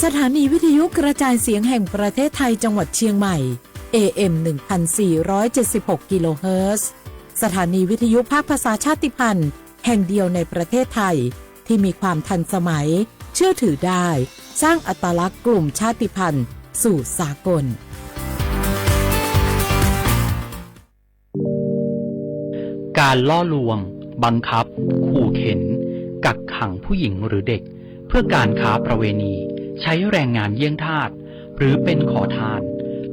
สถานีวิทยุกระจายเสียงแห่งประเทศไทยจังหวัดเชียงใหม่ AM 1476 กิโลเฮิรตซ์สถานีวิทยุภาคภาษาชาติพันธุ์แห่งเดียวในประเทศไทยที่มีความทันสมัยเชื่อถือได้สร้างอัตลักษณ์กลุ่มชาติพันธุ์สู่สากลการล่อลวงบังคับขู่เข็นกักขังผู้หญิงหรือเด็กเพื่อการค้าประเวณีใช้แรงงานเยี่ยงทาสหรือเป็นขอทาน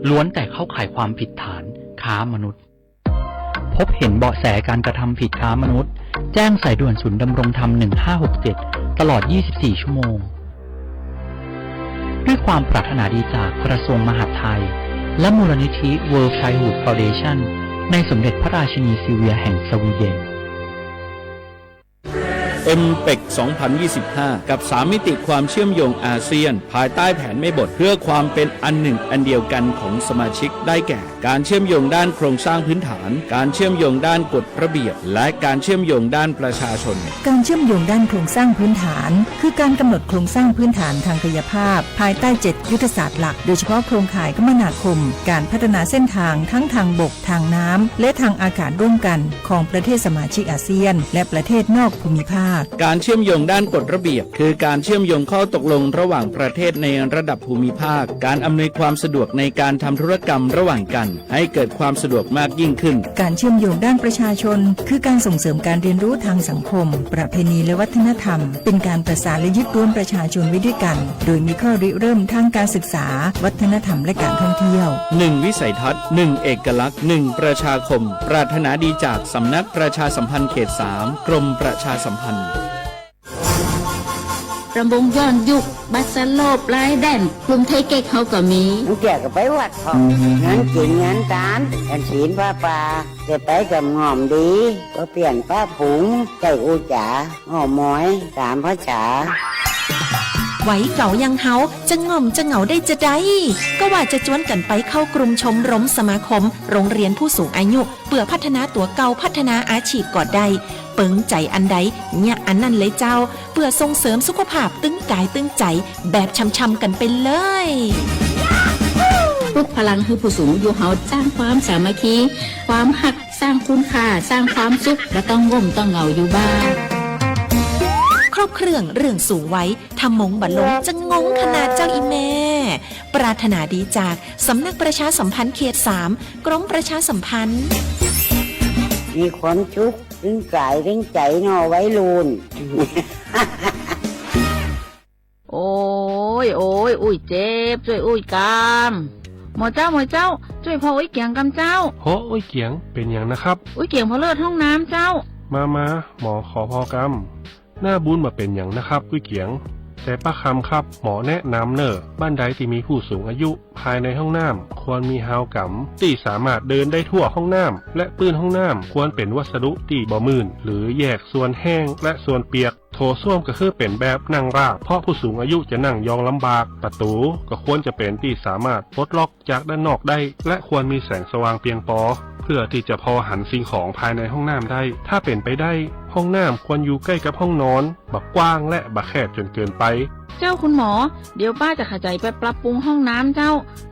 ล้วนแต่เข้าข่ายความผิดฐานค้ามนุษย์พบเห็นเบาะแสการกระทำผิดค้ามนุษย์แจ้งสายด่วนศูนย์ดำรงธรรม1567ตลอด24ชั่วโมงด้วยความปรารถนาดีจากกระทรวงมหาดไทยและมูลนิธิ World Childhood Foundation ในสมเด็จพระราชินีซิลเวียแห่งสวีเดนMPEC 2025 กับ3มิติความเชื่อมโยงอาเซียนภายใต้แผนไม่บทเพื่อความเป็นอันหนึ่งอันเดียวกันของสมาชิกได้แก่การเชื่อมโยงด้านโครงสร้างพื้นฐานการเชื่อมโยงด้านกฎระเบียบและการเชื่อมโยงด้านประชาชนการเชื่อมโยงด้านโครงสร้างพื้นฐานคือการกำหนดโครงสร้างพื้นฐานทางกายภาพภายใต้7ยุทธศาสตร์หลักโดยเฉพาะโครงข่ายคมนาคมการพัฒนาเส้นทางทั้งทางบกทางน้ำและทางอากาศร่วมกันของประเทศสมาชิกอาเซียนและประเทศนอกภูมิภาคการเชื่อมโยงด้านกฎระเบียบคือการเชื่อมโยงข้อตกลงระหว่างประเทศในระดับภูมิภาคการอำนวยความสะดวกในการทำธุรกรรมระหว่างกันให้เกิดความสะดวกมากยิ่งขึ้นการเชื่อมโยงด้านประชาชนคือการส่งเสริมการเรียนรู้ทางสังคมประเพณีและวัฒนธรรมเป็นการประสานและยึดรวมประชาชนไว้ด้วยกันโดยมีข้อริเริ่มทางการศึกษาวัฒนธรรมและการท่องเที่ยว1วิสัยทัศน์1เอกลักษณ์1ประชาคมปรารถนาดีจากสำนักประชาสัมพันธ์เขต3กรมประชาสัมพันธ์รำวงย้อนยุคบัสโลบลายแดนกลุ่มไทยเก๊กเขาก็มีน้องแก่ก็ไปวัดพองานจริงงานการแอนศีลผ้าป่าจะไปกับงอมดีก็เปลี่ยนผ้าผงใจอูจ๋าหอมม้อยตามพระจ๋าไหวเก่ายังเฮาจะง่อมจะเหงาได้จะได้ก็ว่าจะจวนกันไปเข้ากลุ่มชมรมสมาคมโรงเรียนผู้สูงอายุเพื่อพัฒนาตัวเก่าพัฒนาอาชีพก่อได้เปิงใจอันใดเนี่ยอันนั้นเลยเจ้าเพื่อส่งเสริมสุขภาพตึงกายตึงใจแบบช่ำๆกันไปเลยปลุกพลังคือผู้สูงอายุเฮาสร้างความสามัคคีความหักสร้างคุณค่าสร้างความสุขและต้องง่มต้องเหงาอยู่บ้านครบเครื่องเรื่องสูงไว้ทำมงบัลลงจะงงขนาดเจ้าอีแม่ปรารถนาดีจากสำนักประชาสัมพันธ์เขต3กรมประชาสัมพันธ์มีความชุกถึงกายถึงใจนอไว้ลูน โอ้ยอุ้ยเจ็บช่วยอุ้ยกามหมอเจ้าช่วยพออุ้ยเกียงกำเจ้าโหอุ้ยเกียงเป็นอย่างนะครับอุ้ยเกียงพอเลิศห้องน้ำเจ้ามาหมอขอพอกำหน้าบุญมาเป็นอย่างนะครับอุ้ยเกียงแต่ป้าคำครับหมอแนะนำเนอะบ้านใดที่มีผู้สูงอายุภายในห้องน้ำควรมีฮาวกัมที่สามารถเดินได้ทั่วห้องน้ำและปื้นห้องน้ำควรเป็นวัสดุที่บ่มื่นหรือแยกส่วนแห้งและส่วนเปียกโถส้วมก็คือเป็นแบบนั่งราบเพราะผู้สูงอายุจะนั่งยองลำบากประตูก็ควรจะเป็นที่สามารถปลดล็อกจากด้านนอกได้และควรมีแสงสว่างเพียงพอเพื่อที่จะพอหันสิ่งของภายในห้องน้ำได้ถ้าเป็นไปได้ห้องน้ำควรอยู่ใกล้กับห้องนอนบักกว้างและบักแคบจนเกินไปเจ้าคุณหมอเดี๋ยวป้าจะขจายไปปรับปรุงห้องน้ำเจ้า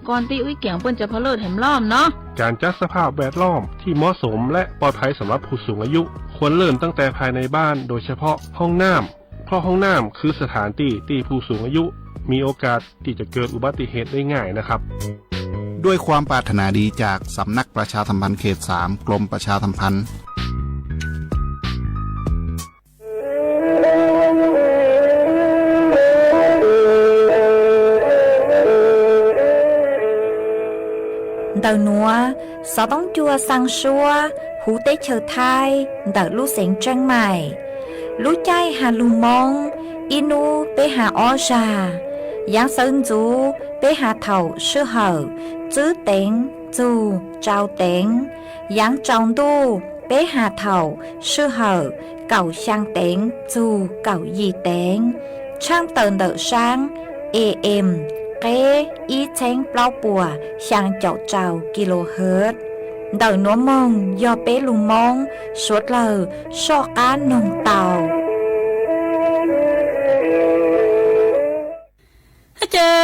ก่อนที่อุ้ยเกียงเปิ้นจะพอเลิศแหมล้อมเนาะการจัดสภาพแวดล้อมที่เหมาะสมและปลอดภัยสำหรับผู้สูงอายุควรเริ่มตั้งแต่ภายในบ้านโดยเฉพาะห้องน้ำเพราะห้องน้ำคือสถานที่ผู้สูงอายุมีโอกาสที่จะเกิดอุบัติเหตุได้ง่ายนะครับด้วยความปรารถนาดีจากสำนักประชาสัมพันธ์เขต3กรมประชาสัมพันธ์Đầu núa, gió bóng chua sang xua, hú tế chờ thai, đợt lũ xén trăng mải. Lũ chay hà lù mông, inu bế hà o già. Giáng sơn chú bế hà thầu sư hở, chữ tên, chú, trao tên. Giáng trọng đu bế hà thầu sư hở, cầu sang tên, chú, cầu gì tên. Trang tờn đợt sáng, AM. Kế ý chén bao bùa sang chậu trào kHz đời nó mong do bé lùng mong suốt lờ so cá nồng tàuเจ้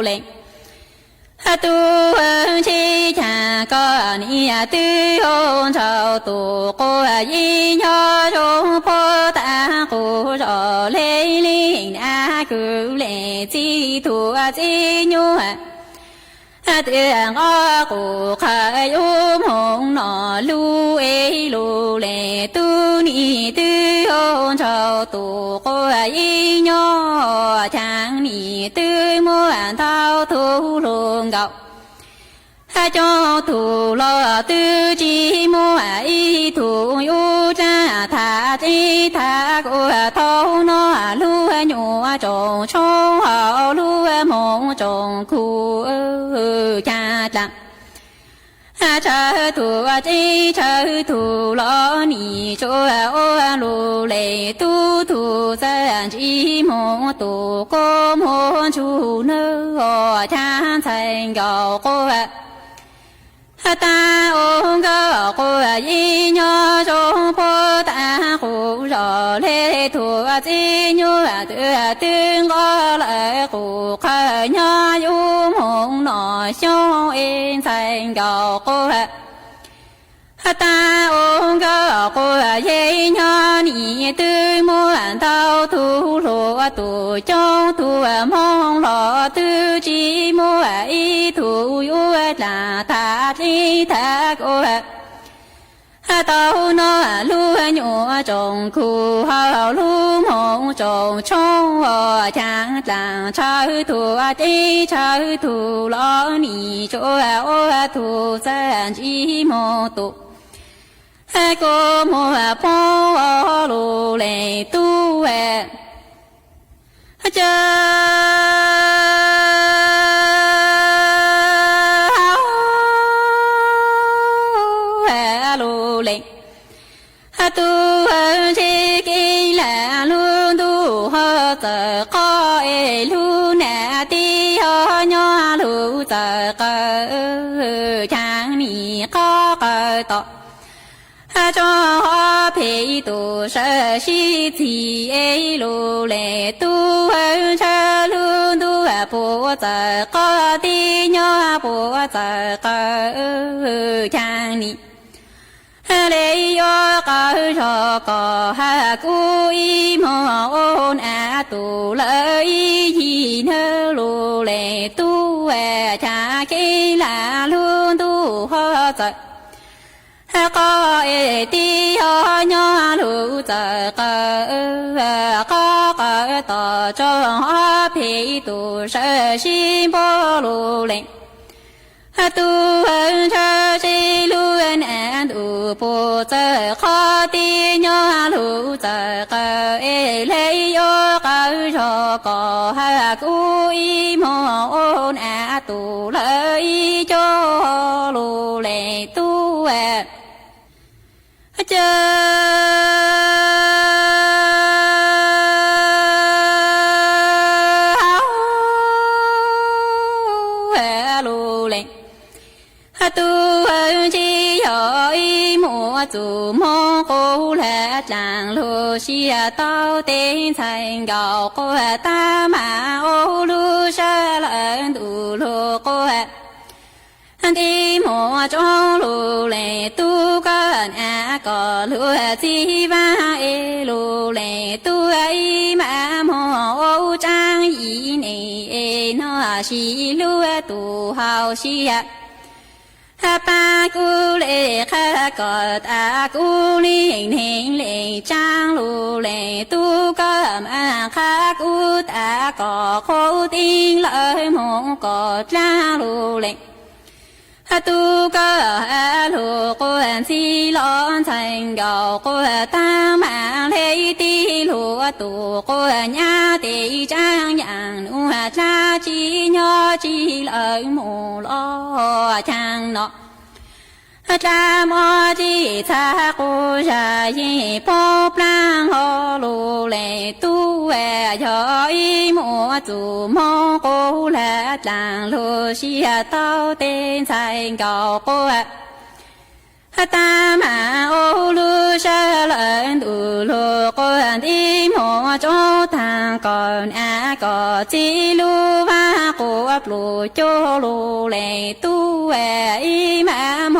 lệnh tu chi cha có ni tư hôn trao tu cô y nhớ trong phô ta cô rõ lê linh a cứ lệ chi thu chi nhu tiếng o cô khai hồng nọ lu e lu lệ tu ni tư hôn trao tu cô y nhớ chàng ni tư mua thao thu luồng gạo cho thủ lo tư chi mua y thủ yu cha thà chi thà của thâu nó lu nhua trồng châu hậu lu mong trồng khu cha lặng cha thủ chi cha thủ lo ni cho ô lu lệ tu thủ dân chi mong tu cô mong chu nơ cha thành gạo cô ta ôm gạo cô y nhớ trong phố ta cô rõ lê thủ chi nhớ tương có lại cô khai nhớ yêu mong nọ trong in thành gạo cô ta ôm gạo cô y nhớ ni tư muốn thao thu lúa tu trong tu mong lo tư chi mua y thu yêu là ta chi ta cô tao nó lu nhua trồng khu hào lu mong trồng trong chẳng làng trái thu đi trái thu lo ni chỗ thu dân chi mô tụ cô mua phố lu lệ tu lu lệ tu chi kỳ là luôn tu hơ tờ có e lu nè ti hơ nhỏ lu tờ cơ chẳng ni có cơ tọ cho hoa phê tu sơ si thì e lu lệ tu cha luôn tu bố tờ có ti nhỏ bố tờ cơ chẳng ni lê yo ca cho có ha cu y mô ôn a tu lợi y nơ lu lệ tu cha kỳ là luôn tu ho tờ có e ti ho nhỏ lu tờ có tờ cho hoa phê tu sơ si bô lu lệ tu cha chi luôn an tu po tờ khó ti nhỏ lu tờ e lấy yo ca cho có ha cu y mô ôn a tu lợi cho lu lệ tu tu chi hỏi mua chủ mô cô là chàng lu xia tao tên thành gạo cô ta mà ô lu sa lợn tu lu cô đi mua trong lu lệ tu cần a có lu chi va e lu lệ tu ấy mà mua ô trang y này nó xì lu tu hào xia ba cu lệ khá có ta cu linh hình lệ trang lu lệ tu có mà khá cu ta có khổ tin lợi mong có trang lu lệ tu có lu quan si lon thành gạo của ta mà lấy ti lu tu của nhà ti trang nhàng nu cha chi nhỏ chi lợi mù lo trang nọ cha mò chi cha cô cha yi po plang ho lu lệ tu cho y mùa chủ mong cô là chàng lu xia tao tên thành gạo cô ta mà ô lu sa lợn tu lu con đi mùa chỗ thang còn a có chi lu va cô ปลูโจลูเลตู้แออีมาโม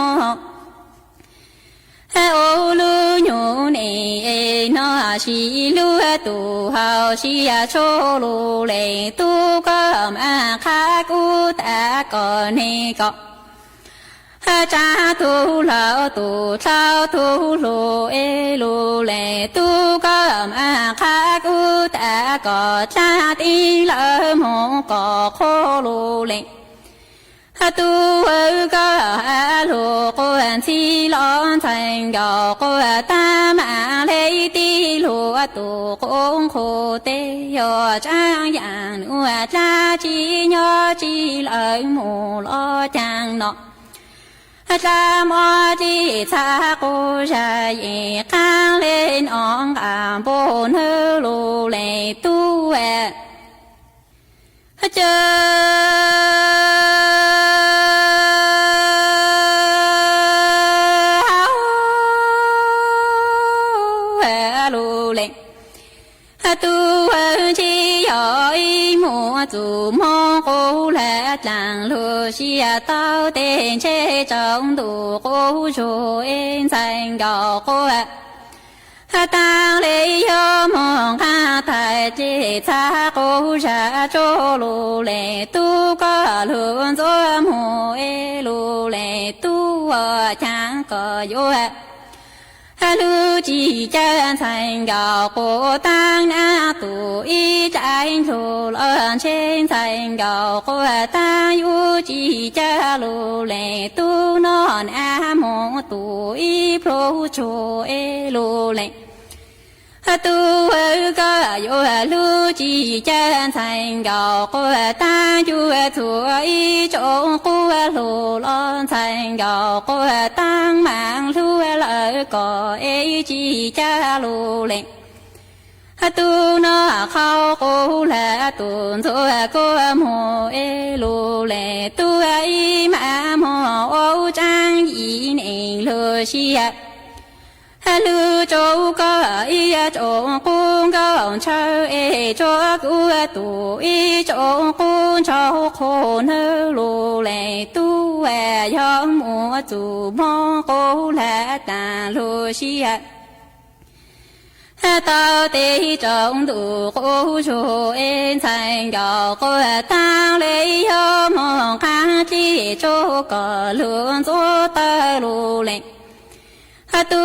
โอลูญูนี่เอนอชีลูตูเฮาชียโชลูเลตู้ก็มาคากูตาก่อนนี่ก็จ้าตูเหลาตูเช้าตูลูเอลูเลตูก็มาคากูตาก่อชาตีเลมงก่อโคลูเลตูก็ลูกวนที่ร้อนแทงดอกก็ตามาเลยตีลูตูคงโคเตยอจ้างอย่างนัวจ้าจียอจีเลยหมูล้อจางเนาะจามอจีชากูชายข้างเล่นอ่องอ่างบนเฮลูเลตู้แเจอตูชียอยมัวจูมอกูและจางลูเชียเต้าเต้นเชจงดูกูชูเอ็นแสงดอกกูตาเลยยอมองข้าไทยจีชากูชาโจลูเลตูก็ลูนโจมูเอลูเลตูจางก็อยู่ลูจีจันแสงดอกกูตั้งหน้าตูอีใจลูเลินเชนแสงดอกกูตั้งอยู่จีจันลูเลตูนอนอาโมตูอีโปรชูเอลูเลตูก็อยู่ลูจีจันแสงดอกกูตั้งอยู่ตัวอีจงกูลูเลินแสงดอกกูตั้งมังลูก็เอจีจาลูเลตูนอเข้ากูและตูนตัวกูโมเอลูเลตัวอีมาโมโอจางอีนี่ลูเชียลูโจก็อีโจกูก็เชอเอโจกูตูอีโจกูเชอคนลูเลตัวอยอมมัวจูมอกูและตาลูเชียตาเตจงดูกูชูเอ็นแสงดอกกูตั้งเลยยอมมองข้าจีโจก็ลุนโจตาลูเลตู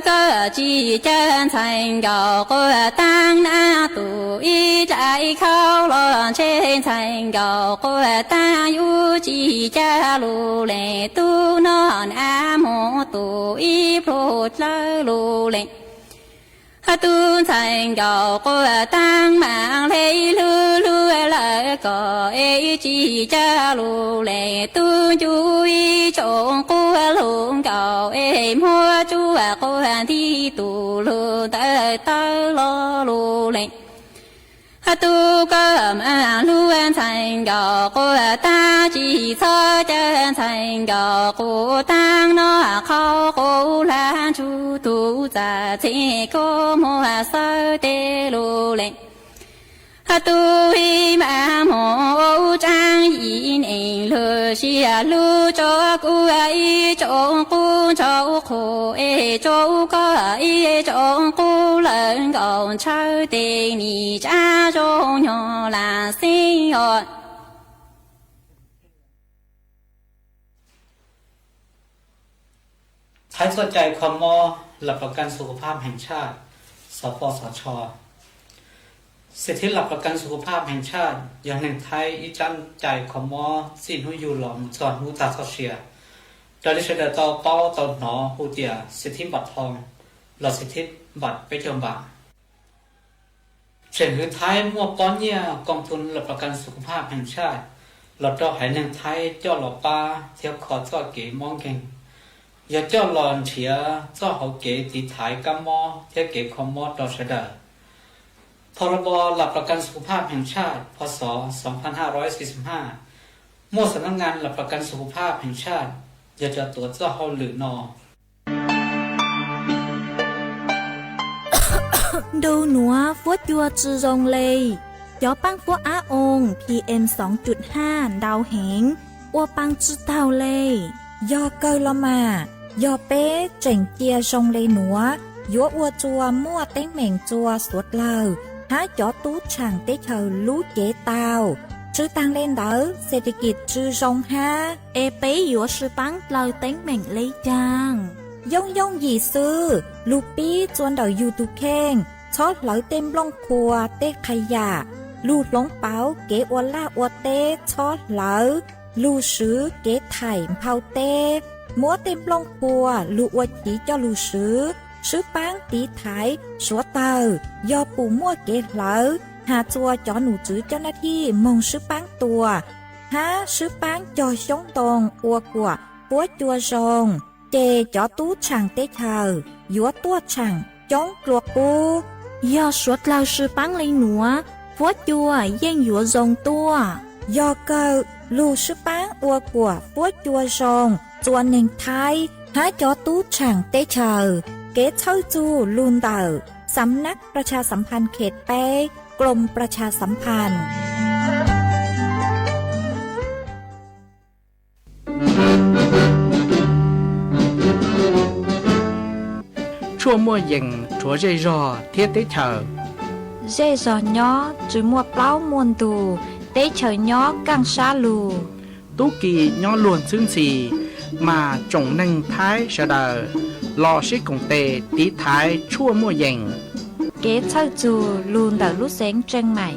ก็จีจันแสงดอกกูตั้งหน้าตูอีใจเข้าหลอนเชนแสงดอกกูตั้งอยู่จีจาลูเลตูนอนอาโมตูอีโปรดลาลูเลตูแสงดอกกูตั้งมังเลยลูลูเลยก็เอจีจาลูเลตูอยู่อีจงกูลุงเก่าเอมัวจูกูที่ตูลูเตเตลอลูเลตูก็มาลูแสงดอกกูตั้งจีชอจันแสงดอกกูตั้งนอเข้ากูลาจูตูจะเทกูมัวเสเตลูเลตูอีมาโมจางอีนี่ลูเชียลูโจกูอีโจกูโจกูเอโจก็อีโจกูเลินก่อนเชอเตนี่จ้าโจยอลาสิยอใช้สนใจความมอหลักประกันสุขภาพแห่งชาติสปสช.สิทธิหลักประกันสุขภาพแห่งชาติอย่างหนึ่งไทยอีจันใจคอมอสินหุยูหลอมสอนหูตาเชียดาริเชเดตอเป้าตอนหนอหูเตียสิทธิบัตรทองหลอดสิทธิบัตรไปเทียมบาเช่นหือไทยมั่วป้อนเนี่ยกองทุนหลักประกันสุขภาพแห่งชาติหลอดดอกหายหนึ่งไทยเจ้าหลอปลาเที่ยวขอเจ้าเก๋มองเก่งอย่าเจ้าหลอนเฉียเจ้าเขาเก๋ตีถ่ายกัมมอเที่ยวเก๋คอมมอดอเชเดอพรบหลักประกันสุขภาพแห่งชาติพ.ศ. 2545มั่วสำนักงานหลักประกันสุขภาพแห่งชาติอย่าจะตรวจเจ้าเขาหรือนอ Đâu nữa vuốt chua chư rong lê จอปังฟัวอาองค์ PM 2.5 ดาวเหงอัวปังจื้อเต้าเลยยอเกลละมายอเป้เจ๋งเจียชงเลยหนัวยัวอัวจัวมั่วเต้งเหม่งจัวสวดเลาหาจอตู้ช่างเต้เฉารู้เจเต้าชื่อตังเล่นเดอเศรษฐกิจชื่อชงฮาเอเป้ยัวชื่อปังเราเต้งเหม่งเลยจางย่องหยีซื้อลูปี้จวนเดายูทูเข่งชอดเหลาเต็มล่องครัวเต้ขยะลูดลงเป๋าเก๋อวล่าอวเต้ชอดเหลาลูซื้อเก๋ไถ่เผาเต้มัวเต็มล่องครัวลูอวจีเจ้าลูซื้อปังตีไถ่ชัวเตอยอปูมั่วเก๋เหลาหาจัวจอหนูจื้อเจ้าหน้าที่มงซื้อปังตัวหาซื้อปังจอชงตรงอัวกว่าปัวจัวชงเจจอตู้ช่างเต้เธอยัวตัวช่างจ้องกลัวปูยอสวดเราซื้อปังเลยหนัวปัวจัวเย่งยัวจงตัวยอเกอลูซื้อปังอัวกว่าปัวจัวชงจวนหนึ่งไทยหาจอตู้ช่างเต้เธอเก๋เช่าจูลูนเตอสำนักประชาสัมพันธ์เขตเป้กรมประชาสัมพันธ์ชั่วมั่วเย่งชัวใจรอเทียเต้เฉอเจซอย้อจุมัวเปล่ามวนตูเต้เฉยย้อกังชาลูตุกีย้อล้วนซึ่งสีมาจงหนึ่งท้ายเสดอรอชิกงเตตีท้ายชั่วมั่วเย่งเก๋เช่าจูลูนเดาลูเซงเจงใหม่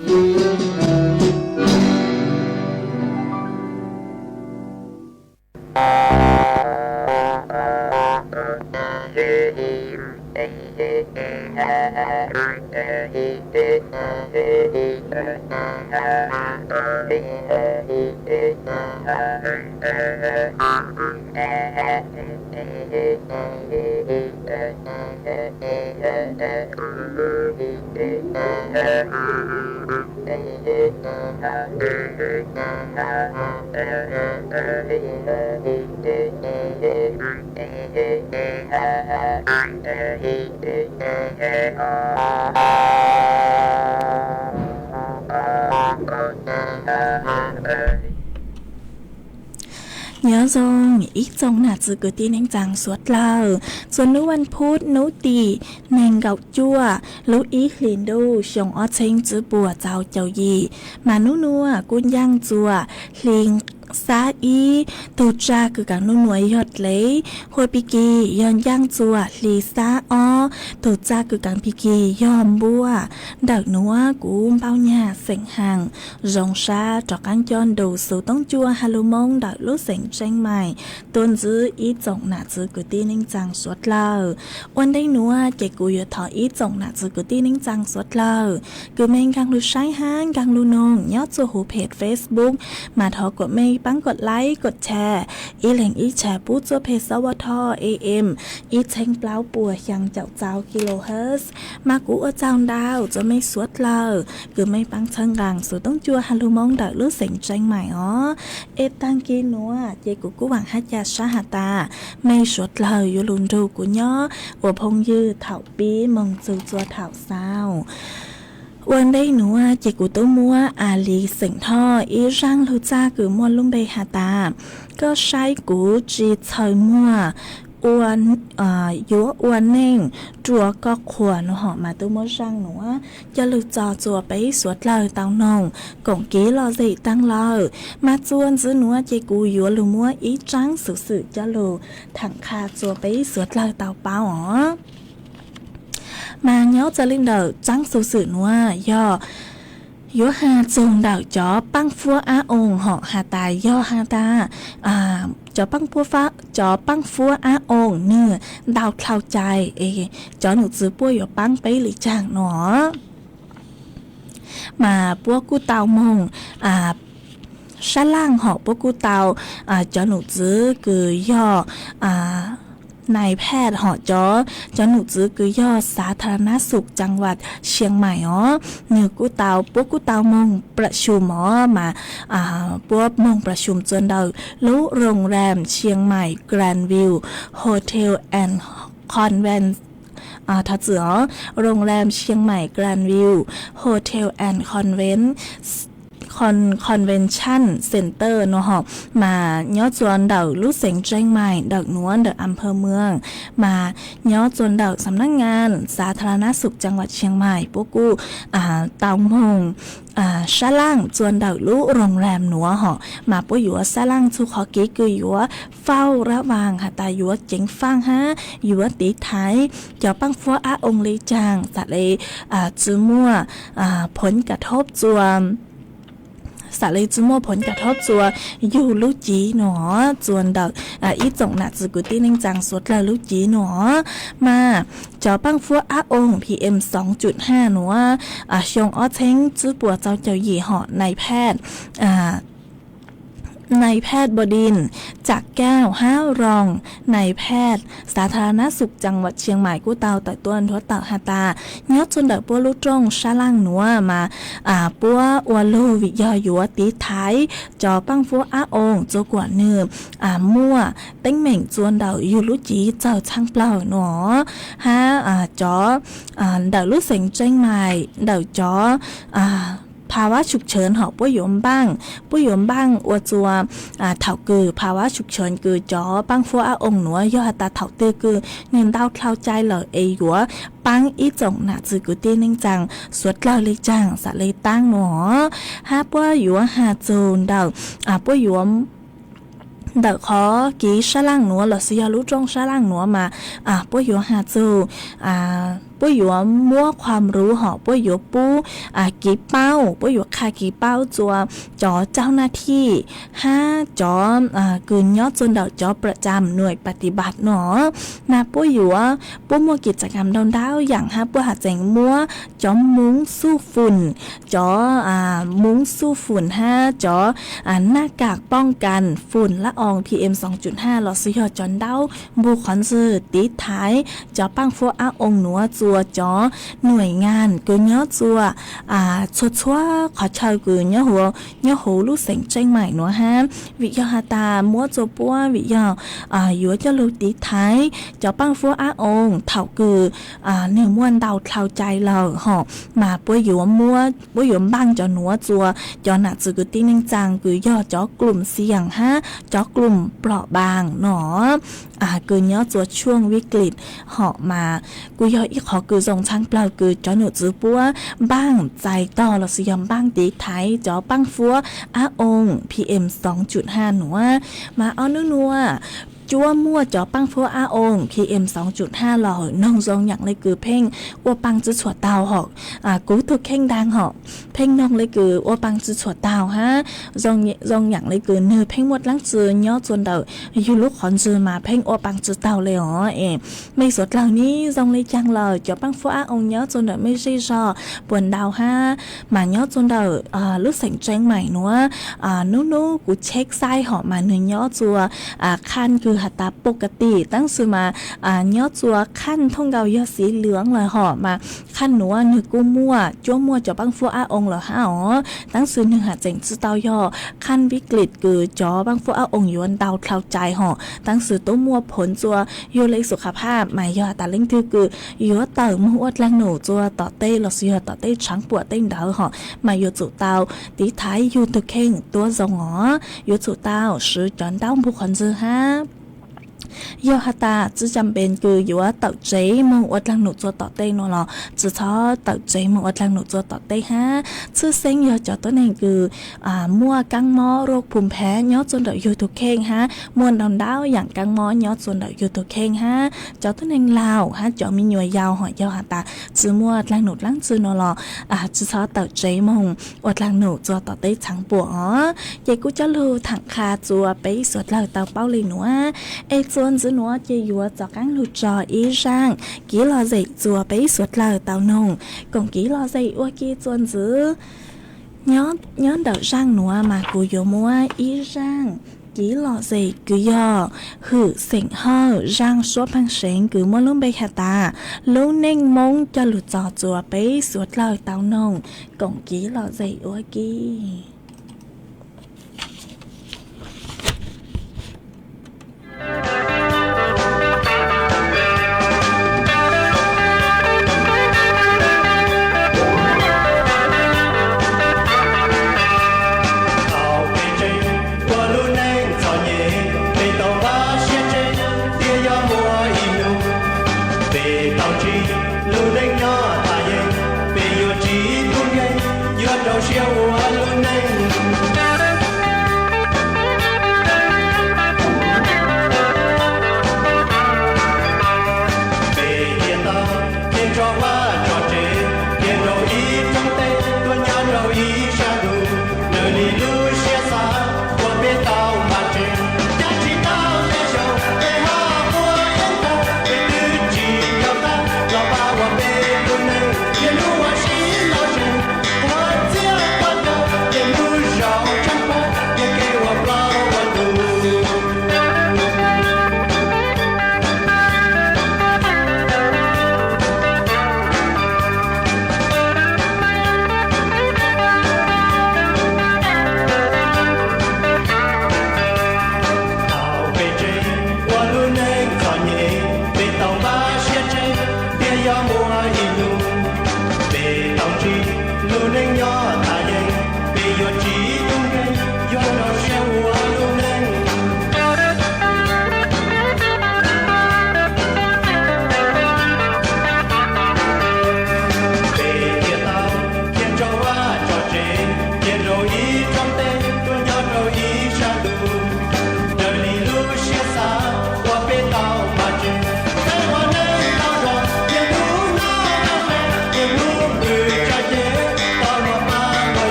nhớ rằng ít trong nạt dự cứ tin anh chàng suốt lờ xuân nữวันพุธnữ tỳ nàng gạo chua lũ ít liền đu xong ở trên chữ bùa chào chào gì mà nữ nua cuốn giang chùa liền xa y tổ cha cứ cả nô nuôi hot lấy hồi piki yon giang chùa lì xa o tổ cha cứ cả piki yon bùa đặc núa cũng bao nhà sành hàng rong xa cho cán chọn đầu số tông chua halomong đặc lúc sành tranh mày tôn giữ ít trọng nạt giữ cứ tin anh chàng suốt lờวันđây núa chạy cùi thọ ít trọng nạt giữ cứ tin anh chàng suốt lờ cứ mình càng lưu sai hang càng lưu nong nhớ cho hồ page Facebook mà thọ của mìnhปังกดไลค์กดแชร์อีแหล่งอีแชร์ปู้จัวเพจสวท AM อีเชงเปล่าปัวยังเจ้ากิโลเฮิรตซ์มากูเจ้าดาวจะไม่สวดเลยคือไม่ปังเชิงรังสุดต้องจัวฮัลโหลมองดักรู้เสียงใจใหม่อ๋อเอตังกีนัวเจกูหวังฮัจยาชาหาตาไม่สวดเลยอยู่ลุนดูกูย่อวัวพงยืดเถาปีมองจูจัวเถาเศร้าวันได้หนูเจกูตัวมัวอาลีเสียงท่ออีร่างลูจ้าคือมวนลุ่มเบหาตาก็ใช้กูจีเฉยมัวอ้วนยัวอ้วนเน่งจัวก็ขวานหอมาตัวมัวร่างหนูจะลุจอจัวไปสวดเลยเตานงกงกี้รอสิตั้งเลยมาจวนซื้อหนูเจกูยัวลูมัวอีจังสื่อจะลูถังคาจัวไปสวดเลยเตาเปล่าอ๋อmà nhớ cho linh đầu trắng số sự nữa do yếu hà dùng đạo chó băng phua á ồn họ hà tài do hà ta chó băng phua phá chó băng phua á ồn nè đào thao chạy chó nụ chữ bua yếu băng bấy lì chàng nó mà bua cu tàu mông xa lang họ bua cu tàu chó nụ chữ cứ do นายแพทย์หอจอหนูจื้อคือยอดสาธารณสุขจังหวัดเชียงใหม่อ๋อเนื้อกูเตาพวกกูเตามงประชุมอ๋อมาพวกมงประชุมจนเราลุโรงแรมเชียงใหม่แกรนด์วิวโฮเทลแอนด์คอนเวนต์ ถ้าเจือโรงแรมเชียงใหม่แกรนด์วิวโฮเทลแอนด์คอนเวนต์คอนเวนชั่นเซ็นเตอร์เนาะมาย้อจวนเดาลู่เสียงเจียงใหม่เดานวนเดออำเภอเมืองมาย้อจวนเดาสำนักงานสาธารณสุขจังหวัดเชียงใหม่พวกกูเตามงชาล่างจวนเดาลู่โรงแรมหนัวหอมาปุ้ยหยัวซาล่างทุกขอกี้คือหยัวเฝ้าระวังค่ะตาหยัวเจ๋งฟังฮะหยัวตีไทยเจ้าปังฟัวอาองลีจางสัตว์เลยจื้อมั่วผลกระทบจวนสาเลยจื้อมั่วผลกระทบจัวอยู่ลูกจีหนอจวนดอกอีจงหนาจืกุตี้นิงจังสวดละลูกจีหนอมาเจ้าปังฟัวอาอง PM 2.5 หนัวชงอ้อเช้งจื้อปัวเจ้าหยี่ห่อในแพทย์นายแพทย์บดินทร์จากแก้ว5รองนายแพทย์สาธารณสุขจังหวัดเชียงใหม่กู้เตาต่อยต้นทวดเต่าฮาตาเนื้อจนเดาปัวลูกจงชาล่างหนัวมาปัวอวลูวิยอยัวตีท้ายจอปังฟัวอาองโจกว่าเนื้อมั่วเต้งเหม่งจวนเดาอยู่ลูกจีเจ้าช่างเปล่าหนอฮะจอเดาลูกเสียงเจ้งใหม่เดาจอภาวะฉุกเฉินหอปุ้ยยมบ้างอวจัวเถากือภาวะฉุกเฉินกือจอปังฟัวอาองหนัวยอตาเถาตือกือเงินดาวเข้าใจเหล่าเอยัวปังอีจงหนาจือกุตีนิงจังสวดเล่าเลยจังสะเลยตั้งหนอฮาปัวยัวหาจูนดาวปุ้ยยมเดาขอกีชะล่างหนัวหลอสิยารู้จงชะล่างหนัวมาปุ้ยยัวหาจูปุ้ยหยัวมั่วความรู้หอปุ้ยหยัวปูกี่เป้าปุ้ยหยัวคากี่เป้าจัวจอเจ้าหน้าที่5จอกึนยอดจนเดาจอประจำหน่วยปฏิบัติหนอมาปุ้ยหยัวปุ้ยมัวกิจกรรมดาวอย่างปุ้ยหาแจงมั่วจอมุ้งสู้ฝุ่นจอมุ้งสู้ฝุ่นจอหน้ากากป้องกันฝุ่นละออง PM 2.5 หลอดซิยอจอนเดาบูคอนซื้อติดท้ายจอปังฟัวอาองหนัวจัวจอหน่วยงานกือเนาะจัวชัวขอเชิญกือเนาะหัวลูกเสียงเจ้งใหม่เนาะฮะวิยาฮาตามัวจัวปัววิยาอยู่จะลูกตีไทยจอปังฟัวอาองเถากือเนื้อม้วนเดาเข้าใจเราหอมาปัวอยู่มัวปัวอยู่บ้างจอหนัวจัวจอหนักจือกือตีนิงจังกือย่อจอกลุ่มเสี่ยงจอกลุ่มเปราะบางเนาะกือเนาะจัวช่วงวิกฤตหอมากูย่ออีขอกือทรงช่างเปล่ากือจอหนูจื้อปัวบ้างใจต่อเราสยามบ้างตีไทยจอปังฟัวอาอง PM 2.5 หนัวมาเอานัวจัวมั่วจอปังฟัวอาอง PM 2.5 หล่อนองซองอย่างเลยคือเพ่งอัวปังจื้อฉวดดาวหอกกูถูกเข่งดังหอกเพ่งน้องเลยคืออัวปังจื้อฉวดดาวซองอย่างเลยคือเนื้อเพ่งหมดลังจื้อย่อจนเดาอยู่ลูกขอนจื้อมาเพ่งอัวปังจื้อเต่าเลยไม่สดเหล่านี้ซองเลยจังเลยจอปังฟัวอาองย่อจนเดาไม่ใช่จอปวนดาวมาย่อจนเดาลูกเสียงเจ้งใหม่นัวนู้กูเช็คไส้หอมาเนื้อย่อจัวคันคือหัตตาปกติตั้งซื้อมาย่อจัวขั้นท่องเกายอสีเหลืองเลยหอมาขั้นหนัวเนื้อกู้มั่วจ้วมั่วจอปังฟัวอาองเหรอตั้งซื้อหนึ่งหาเจ๋งจื้อเตาย่อขั้นวิกฤตคือจอปังฟัวอาองยวนเตาเข้าใจหอตั้งซื้อตู้มั่วผลจัวอยู่เลยสุขภาพหมายย่อตาเล่งทือคือยัวเต่ามั่วลังหนูจัวต่อเต้หลอเสียต่อเต้ช้างปวดเต้นเดาหอมาอยู่จุเตาตีท้ายอยู่ตัวเข่งตัวจงอยู่จุเตาซื้อจอนเต้าผู้คนซื้อยอฮาตาจะจำเป็นคืออยู่ว่าเต่าเจ๊มองวัดลังหนูตัวต่อเต้นนอจะท้อเต่าเจ๊มองวัดลังหนูตัวต่อเต้ชื่อเซ็งยอจอตัวเองคือมั่วกังมอโรคภูมิแพ้ยอจนเดาอยู่ทุกเข่งมวนดาวอย่างกังมอยอจนเดาอยู่ทุกเข่งจอตัวเองลาวจอมีหน่วยยาวหอยยอฮาตาจื้อมั่วลังหนูลังจื้อนอจะท้อเต่าเจ๊มองวัดลังหนูตัวต่อเต้ช้างปัวเยกูจะลูถังคาจัวไปสวดเหล่าเต่าเป้าเลยหนูส่วนจื้อหนัวจะอยู่จากการหลุดจออีร่างกี่ลอใจจัวไปสวดเลยเต่านงกงกี่ลอใจว่ากี่ส่วนจื้อย้อนเดาร่างหนัวมากูโยมัวอีร่างกี่ลอใจกูย่อหือเสียงห่อร่างสวดพังเสียงกูมัวลุ่มไปขาตาลูเน่งมงจะหลุดจอจัวไปสวดเลยเต่านงกงกี่ลอใจว่ากี่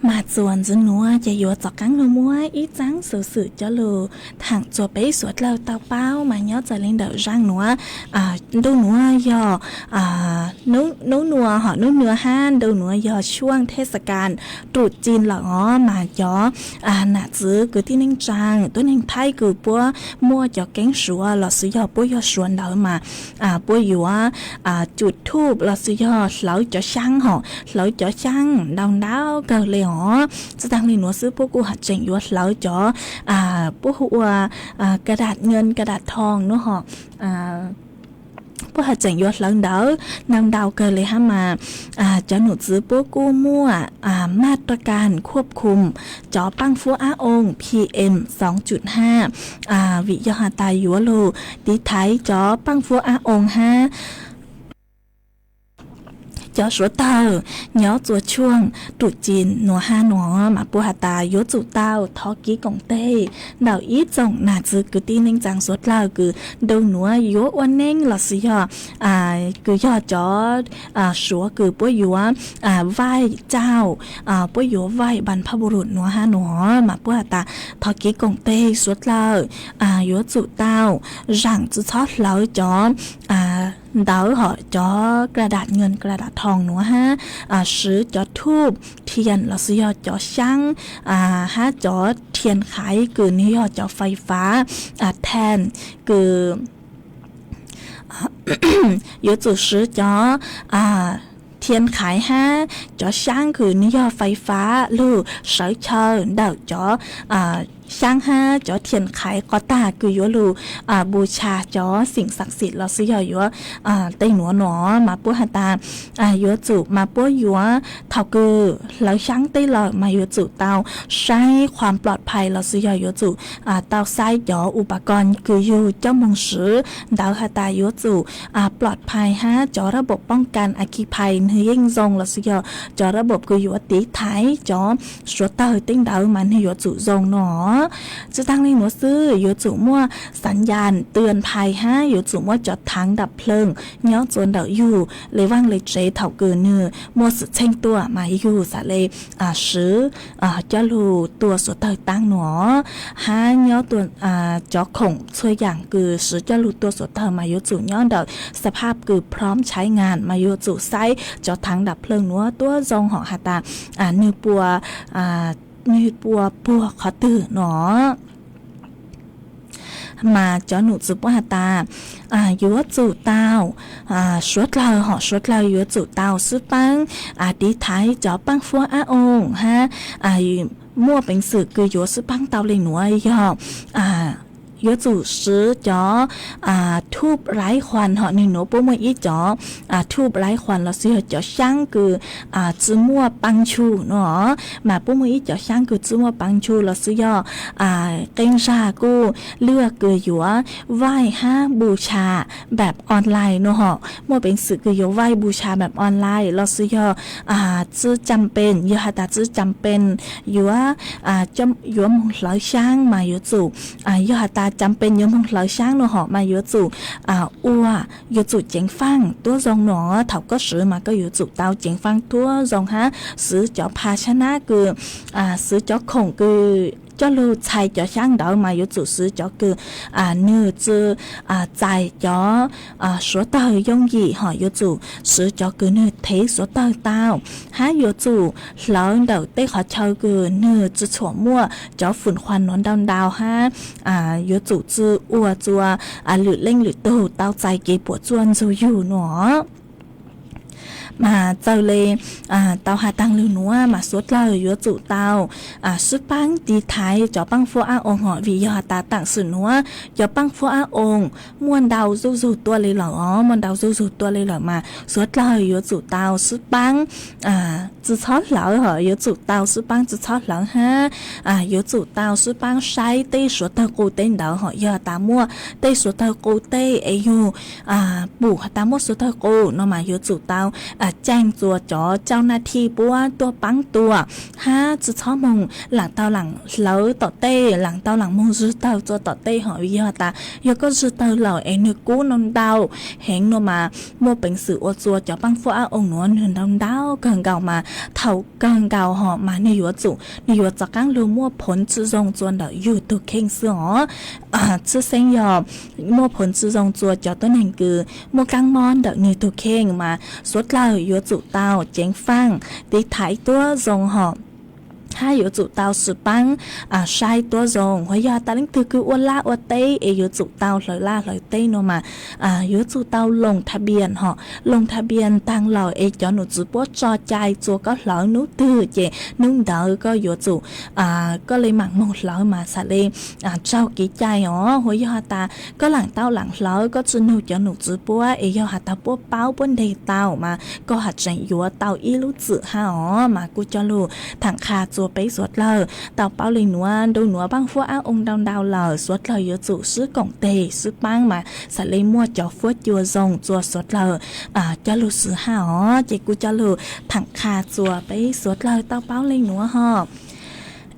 mà chuẩn dân núaจะอยู่จากกังนัวอีจังสื่อจะลูทางจัวไปสวดเราเตาเป้ามาเนาะจะเล่นเดาร่างนัวดูนัวยอนู้นัวหอนู้เนื้อห้านดูนัวยอช่วงเทศกาลตรุษจีนหรอมาย่อหน้าจื้อคือที่นิ่งจังตัวนิ่งไทยคือปัวมัวจอแกงสัวหลอซื้อยอปัวยอสวนเดามาปัวอยู่ว่าจุดทูบหลอซื้อยอเหลาจอช่างหอเหลาจอช่างดาวเกิดเลยจะตั้งลีนัวซื้อพวกกูหัดเจงยวดเหลาจอพวกหัวกระดาษเงินกระดาษทองเนาะหอพวกหัดเจงยวดเหลาเดานำดาวเกิดเลยฮะมาจะหนุซื้อพวกกูมั่วมาตรการควบคุมจอปังฟัวองค์ PM 2.5 วิยาหาตายยัวโลดีไทยจอปังฟัวองค์5 จอสวดเตาเหนียวตัวช่วงตุจีนหนัวห้าหนัวมาปูหาตาโยจุเตาทอกี้กงเต้ดาวอีจงนาจือคือตีนึงจังสวดเล่าคือดูหนัวโยวันเน่งหลอสิยอคือยอจอสัวคือปุ้ยยัวไหว้เจ้าปุ้ยยัวไหว้บรรพบุรุษหนัวห้าหนัวมาปูหาตาทอกี้กงเต้สวดเล่าโยจุเตาร่างจะทอดเล่าจอđỡ họ choกระดาษเงินกระดาษทองหนูฮะซื้อจอทูบเทียนเราซื้อจอช่างฮะจอเทียนขายคือนี่จอไฟฟ้าแทนคือ有组织จอเทียนขายฮะจอช่างคือนี่ไฟฟ้าลูกเสยเชิญเดาจอช่างฮะจอเทียนขายก็ตาคือยัวลูบูชาจอสิ่งศักดิ์สิทธิ์เราซื้อยัวเต็งหนัวมาปั้วหาตายัวจุมาปั้วยัวเท่าคือแล้วช่างเต้หลอมายัวจุเตาใช้ความปลอดภัยเราซื้อยัวจุเตาไส้จออุปกรณ์คืออยู่เจ้ามงสือดาวหาตายัวจุปลอดภัยฮะจอระบบป้องกันอัคคีภัยเฮียงซงเราซื้อจอระบบคือยัวตีท้ายจอสวดเตาเต็งดาวมันให้ยัวจุซงหนอจะตั้งในหนัวซื้ออยู่จุมั่วสัญญาณเตือนภัยฮะอยู่จุมั่วจอดถังดับเพลิงเงี้ยวจนเดาอยู่เลยว่างเลยเจเถาเกินเนื้อมั่วสุดเช่งตัวมาอยู่สะเลยซื้อจะรูตัวสุดเตยตั้งหนอฮะเงี้ยวตัวจอข่งช่วยอย่างคือซื้อจะรูตัวสุดเตยมาอยู่จุเงี้ยวเดาสภาพคือพร้อมใช้งานมาอยู่จุไซจอดถังดับเพลิงหนัวตัวทรงหอหาตาเนื้อปัวมีปัวขอตื่นหนอมาจอหนูจุปหาตายัวจุเตาสวดเราหอสวดเรายัวจุเตาซื้อปังดีไทยจอปังฟัวองฮะมั่วเป็นสื่อคือยัวซื้อปังเตาเลยหนัวยยัวจุซื้อจอทูบไร้ควันหอหนึ่งหนูปุ๊บมาอีจอทูบไร้ควันเราซื้อจอช่างคือจื้อมั่วปังชูเนาะมาปุ๊บมาอีจอช่างคือจื้อมั่วปังชูเราซื้อเก่งชากูเลือกคือยัวไหว้ห้าบูชาแบบออนไลน์เนาะมั่วเป็นสื่อคือยัวไหว้บูชาแบบออนไลน์เราซื้อจื้อจำเป็นยัวหาตาจื้อจำเป็นยัวยัวมงหลายช่างมายัวจุยัวหาตาจำเป็นยมของเราช่างหนอหอมาอยู่จู่อัวอยู่จู่เจียงฟังตัวรองหนอเถาก็ซื้อมาก็อยู่จู่เตาเจียงฟังตัวรองฮะซื้อจอภาชนะคือซื้อจอข่งคือจอลูชายจอช่างเดามาอยู่จู่ซื้อจอคือเนื้อจือใจจอสวดเตายงยี่หออยู่จู่ซื้อจอคือเนื้อเทสวดเตาเตาฮะอยู่จู่แล้วเดาเต้ขอเช่าคือเนื้อจือฉ่วมั่วจอฝุ่นควันนอนดาวฮะอยู่จู่จืออัวจัวหรือเล่งหรือตู้เตาใจเก็บปวดจวนจูอยู่หนอมาเจ้าเลยเตาหาตังลือหนัวมาสวดเราอยู่จู่เตาซุปปังตีไทยจอปังฟัวองหอวิยอตาตังสือหนัวจอปังฟัวองม้วนดาวจู่ตัวเลยเหรอม้วนดาวจู่ตัวเลยเหรอมาสวดเราอยู่จู่เตาซุปปังจื้อทอดเหลาเหรออยู่จู่เตาซุปปังจื้อทอดเหลาฮะอยู่จู่เตาซุปปังใช้เต้สวดเตากูเต้นเดาหอยอตามั่วเต้สวดเตากูเต้อายุปู่ตามั่วสวดเตากูเนาะมาอยู่จู่เตาแจ้งตัวจอเจ้าหน้าที่ปัวตัวปังตัวจะชอบมงหลังเตาหลังเหลาต่อเต้หลังเตาหลังมงซื้อเตาตัวต่อเต้หอยยอตายก็ซื้อเตาเหล่าเอ็นกู้นนเตาแหงโนมามัวเป็นสื่ออจัวจอปังฟัวองหนวนเหินดาวเกินเก่ามาเท่าเกินเก่าหอมาในหัวจุในหัวจากกังลูมัวผลจื้อรงจวนเดอยู่ตัวเข่งเสือจื้อเซงยอมัวผลจื้อรงจวนจอตัวหนึ่งคือมัวกังมอนเดอยู่ตัวเข่งมาสดเราอยู่จู่เตาเจียงฟังตีถ่ายตัวทรงหอบถ้าอยู่จู่เตาสืบปังใช้ตัวทรงหัวยาตาลิงคืออ้วนล่าอ้วนเต้อยู่จู่เตาลอยล่าลอยเต้โนมาอยู่จู่เตาลงทะเบียนลงทะเบียนตังเหล่าจอหนูจู่ปวดจอใจจัวก็เหล่านู้ตื้อเจนุ่งเดาก็อยู่จู่ก็เลยหมักหมดเหล่ามาสะเลเจ้ากี่ใจหัวยาตาก็หลังเต้าหลังเหล่าก็จะหนูจอหนูจู่ปวดยาหาตาปวดเป้าปนเดเต้ามาก็หัดใจอยู่เต้าอีรู้จื้อมากูจะรู้ถังคาจัว bấy suốt lờ tàu bao lì núa đâu núa băng phua áo ông đau đau lờ suốt lờ yếu chủ sứ cổng tề sứ băng mà sẽ lấy mua cho phua chùa rồng chùa suốt lờ cho lù sứ hảo chị cô cho lù thẳng khà chùa bấy suốt lờ tàu bao lì núa ho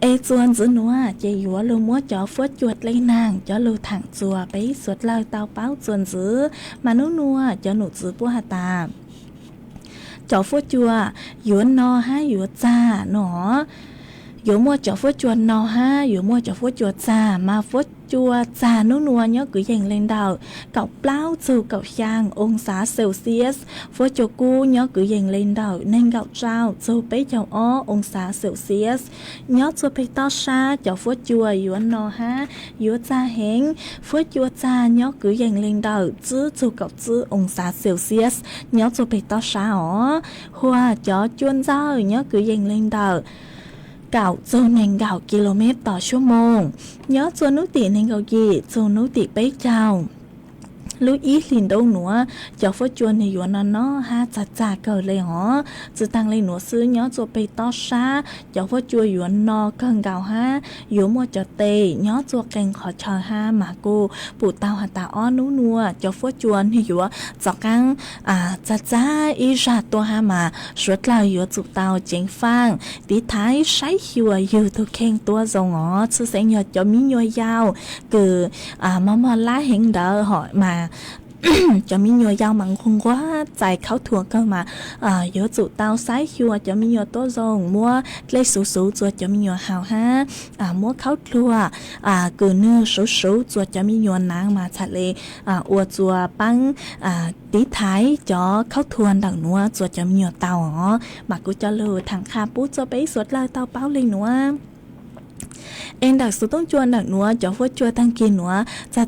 ê chuan giữ núa chị yếu lù mua cho phua chuột lấy nàng cho lù thẳng chùa bấy suốt lờ tàu bao chuan giữ mà nú núa cho nụ giữ bua hà tà cho phua chùa yếu no ha yếu cha nó yếu mua cho phua chùa no ha yếu mua cho phua chùa cha mà phua chùa cha nú nua nhớ cứ dành lên đầu cậu plau từ cậu sang ông xã Celsius phua chùa cu nhớ cứ dành lên đầu nên cậu trao từ bấy chậu ó ông xã Celsius nhớ cho bấy to xa cho phua chùa yếu no ha yếu cha hén phua chùa cha nhớ cứ dành lên đầu chứ từ cậu chứ ông xã Celsius nhớ cho bấy to xa ó hoa cho chuôn rau nhớ cứ dành lên đầu gạo châu nền gạo kmต่อชั่วโมงnhớ cho nước tỉ nền gạo gì cho nước tỉ bấy chào lúc ý liền đâu nữa cho phốt chuồn thì nó ha chả cờ lên hó chỉ tăng lên nữa xứ nhớ cho bê to xa cho phốt chuồn nó cần gạo ha yếu mua cho tê nhớ cho kênh khó chờ ha mà cô phụ tao hạt tao ó nú nua cho phốt chuồn thì yếu cho căng chả ý ra to ha mà suốt là yếu chụp tao chính phang tí thái sấy yếu thu kênh to dòng ó chứ sẽ nhớ cho mí nhoi dao cứ mà lá hiện đỡ hỏi mà cho mình nhồi dao mặn không quá dài khảo thuộc cơ mà giữa tụ tao sái chua cho mình nhồi tố rồng mua lấy số chua cho mình nhồi hào ha mua khảo chua cứ nưa số chua cho mình nhồi nang mà chặt lệ ua chua băng tí thái cho khảo thuần đằng nua chua cho mình nhồi tàu mà cứ cho lừa thằng kha bút cho bé suốt lời tao báo lên nua em đặt số tông chuồn đặt núa cho phốt chua tăng kỳ núa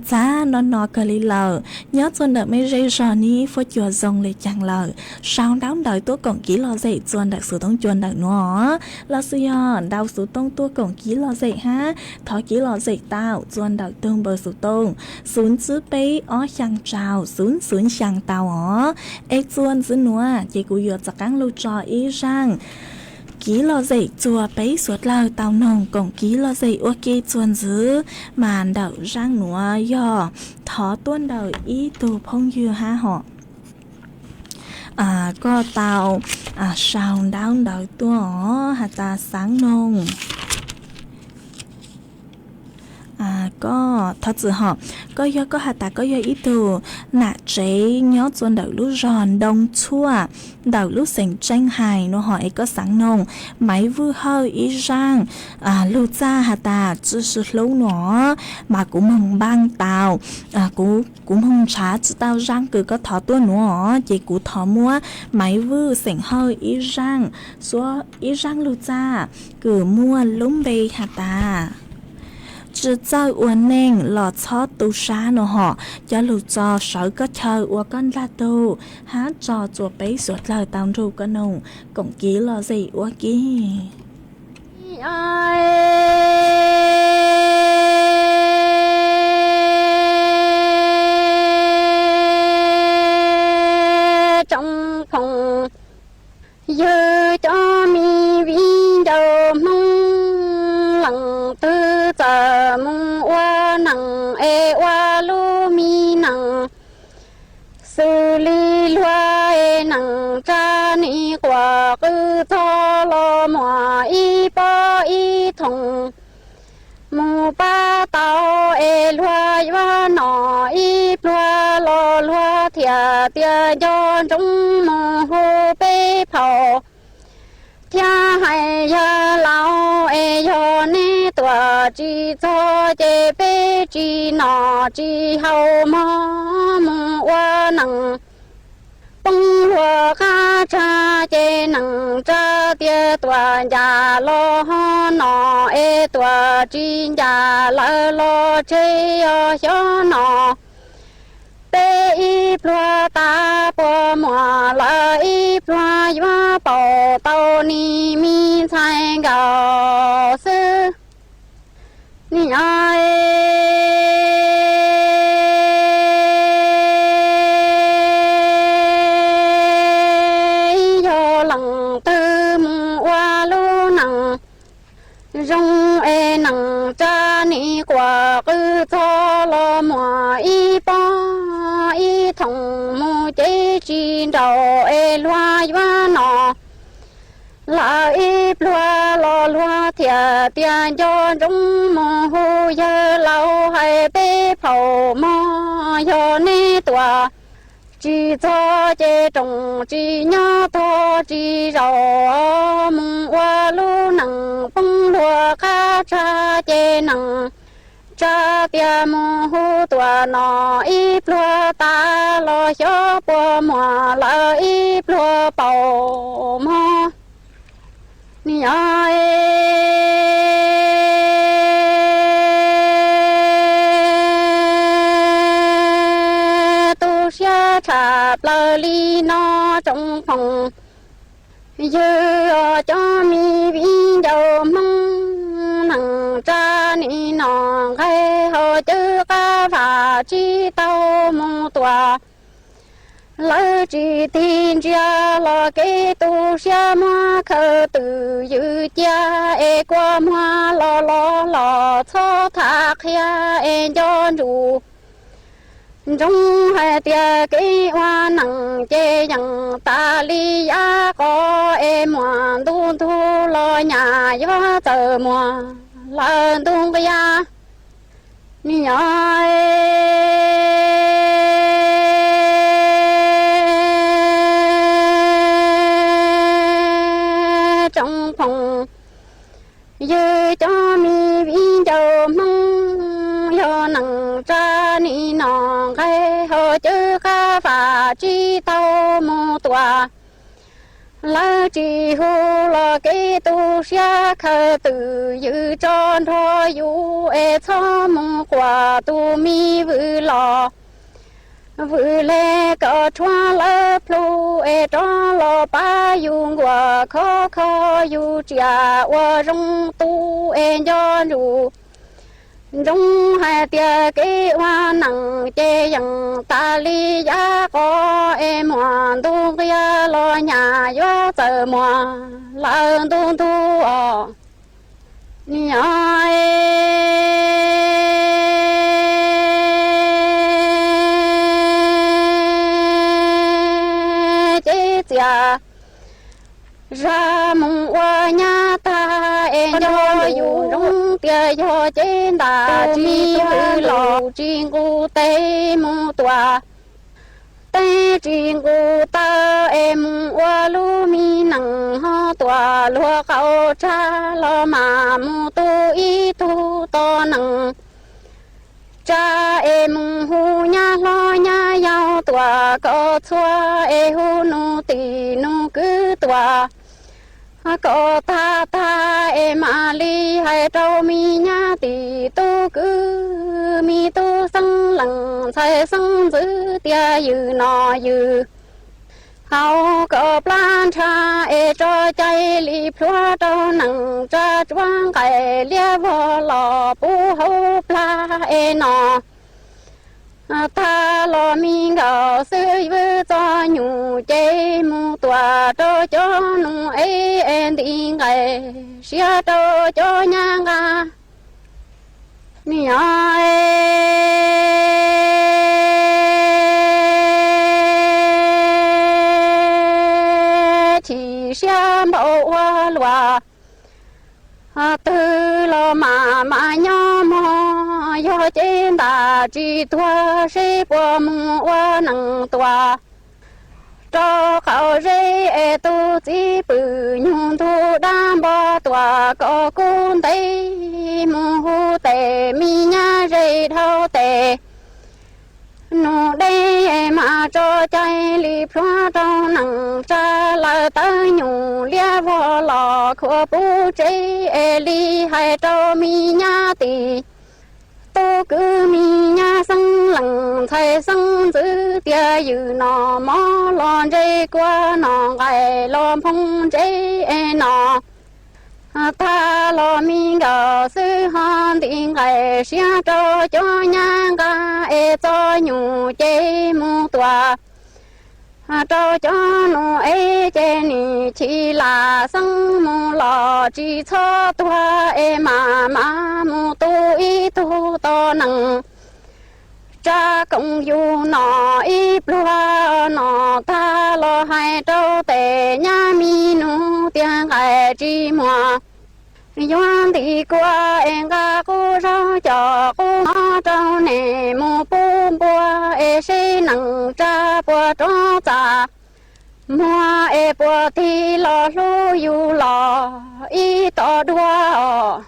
cha nó cờ li lờ nhớ chuồn đặt mấy dây giò ní phốt chua rồng lấy chẳng lờ sao đóng đợi tôi còn ký lo dậy chuồn đặt số tông chuồn đặt núa là suy đau số tông tôi còn ký lo dậy ha thọ ký lo dậy tao chuồn đặt tương bờ số tông xuống chữ bé ó chẳng trào xuống chẳng tao ó em chuồn dưới núa chỉ cú vừa chặt cắn lưu trò ý rằng ký lo dậy chùa bấy suốt lời tàu nồng còn ký lo dậy ok chuồn dứ màn đậu răng núa yo thó tuôn đầu ý tù phong dư ha họ có tàu sao đau đậu tua hạt ta sáng nông có thật sự họ có do có hạt ta có do ý từ nạ chế nhớ chuồn đậu lú giòn đông chua đậu lú sành tranh hài nó hỏi có sáng nông máy vư hơi ý rang lú cha hạt ta chứ sự lâu nó mà cũng mong băng tàu cũng mong trả chứ tao rang cứ có thọ tua nó chỉ cũng thọ mua máy vư sành hơi ý rang số ý rang lú cha cứ mua lúng bê hạt ta chỉ cho uốn nền lọ chó tu sa nó họ cho lù cho sở có chờ uốn con la tu hát trò chùa bấy suốt lời tao ru có nồng cổng ký lo gì uốn ký trong phòng giờ cho mi vi đầu mong lặng tư giờ mong qua nặng e qua lu mi nặng xử lý loa e nặng cha ni quả cứ thọ lo mòa y po y thùng mù ba tao e loa va nọ y loa lo loa thia tia do trong mù hồ bê phò thia hay ya lao e yo ne tua chi cho che bê chi nọ chi hậu mò mù wa nặng bông lúa cá cha che nặng cha tia tua ya lo ho nọ e tua chi ya lo che yo nọ bê y plua ta po mò la y plua yua bảo tao ni mi sai gạo sư ni ai yo lăng tư mu wa lu nặng thùng mu chế chi đầu loa yoa nọ lại loa lo loa thiệt tiền cho chúng mồ hôi giờ lâu hay bê phầu mò giờ nê tòa chỉ cho chế trồng chỉ nhớ thọ chỉ rau mùng hoa lu nằng bông lúa cá cha chế nằng cha tia mồ hôi tòa nọ ít lúa ta lo cho bùa mò lại ít lúa bầu mò ni ai tu xia chạp lơ li nó trong phòng dư cho mi viên dầu mong nằng cha ni nọ gây hồ chữ ca phà chi tàu mong tòa lỡ chỉ tin cha lo cái tu xia ma khờ từ dư cha e qua ma lo cho thạc ya e cho ru trong hai tia cái hoa nặng chê yang ta li ya có e mùa tu tu lo nhà gió chờ mùa lần tu cái ya ni ai trong phòng dư cho mi viên dầu mong yo nằng cha ni nọ gây hồ chữ ca phà chi tàu mô tòa lỡ chỉ hô lo cái tu xia khờ từ dư tròn thôi yu e cho mong quả tu mi vư lò vư lê cờ choa lơ plu e cho lo ba yu quả khó khó yu chia wa rong tu e cho ru rong hai tia cái hoa nặng chê yang ta li ya có e mò tu kia lo nhà yo chờ mò la tu tu ni ai chê chia ra mong hoa nhà ta e cho yu rong tia yo trên đà chi hư lò chi ngu tê mu tòa tê chi ngu ta em hoa lu mi nằng ho tòa lúa khâu cha lo mà mu tu y tu to nằng cha em hu nha lo nha yao tòa có chua e hu nu tì nu cứ tòa có ta em ali hay trâu mi nha tì tu cứ mi tu sang lằng sai sang giữ tia dư nọ dư hậu có plan cha e cho chạy li phua trâu nằng cha choang cái lia vò lò pu hậu pla e nọ ta lo mi gạo sư vư cho nhủ chê mu tòa cho nụ ấy em đi ngày xia cho nhang ga ni ai chỉ xia mẫu hoa loa từ lo mà nhỏ mò yo trên đà chỉ thua sẽ qua mua nằng tòa cho khảo rê e tu chỉ bự nhung thu đam bo tòa có cún tây mu hu tề mi nha rê thâu tề nụ đây mà cho chạy li phá trong nằng cha là ta nhung lia vô lò khua bu chế e li hai cho mi nha tì tu cứ mi nha sang lằng thay sang giữ tia dư nọ mò lon dây qua nọ gai lon phong dây e nọ ta lo mi gạo sư hòn tiếng gai xia cho nhang ga e cho nhung chế mu tòa cho nụ ấy chế ni chỉ là sang mu lò chỉ cho tua e mà mu tu y tu to nằng cha cũng dù nọ ít lúa nọ ta lo hai trâu tề nhà mi nu tiếng ai chi mùa doan thì qua em ga cô rau cho cô nó trâu nè mù bù bùa e sẽ nặng cha bùa trâu cha mua e bùa thì lo lu yu lo ít to đua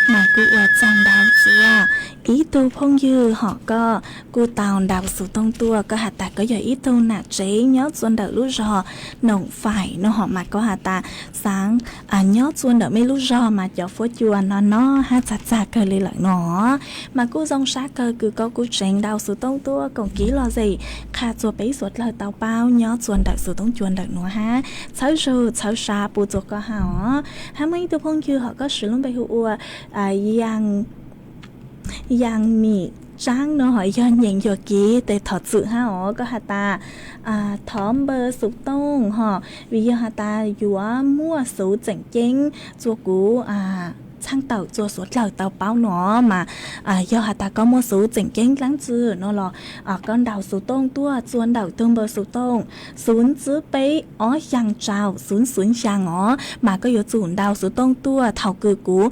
mà cụ ở trong đào chưa ý tu phong dư họ có cụ tàu đào số tông tua có hạt tạ có giờ ý tu nạt chế nhớ xuân đợi lúc rò nồng phải nó họ mà có hạt tạ sáng nhớ xuân đợi mấy lúc rò mà cho phố chùa nó hát chặt chặt cơ lên lại nó mà cụ dòng sát cơ cứ có cụ tránh đào số tông tua còn ký lo gì khá chùa bấy suốt lời tàu bao nhớ xuân đợi số tông chuồn đợi nó ha cháu rồi cháu xa bù chùa có hảo ha mấy tu phong dư họ có sử dụng bài hữu yang mì trắng nó hỏi do nhận cho kỹ để thật sự ha ó có hạt ta thóm bơ sụp tông họ vì do hạt ta dúa mua số chỉnh chính chùa cũ sang tàu chùa số lời tàu báo nó mà do hạt ta có một số chỉnh chính lắng chữ nó là con đào số tông tua chuồn đào tương bơ số tông xuống chữ bấy ó yang trào xuống yang ó mà có yếu chuẩn đào số tông tua thảo cử cũ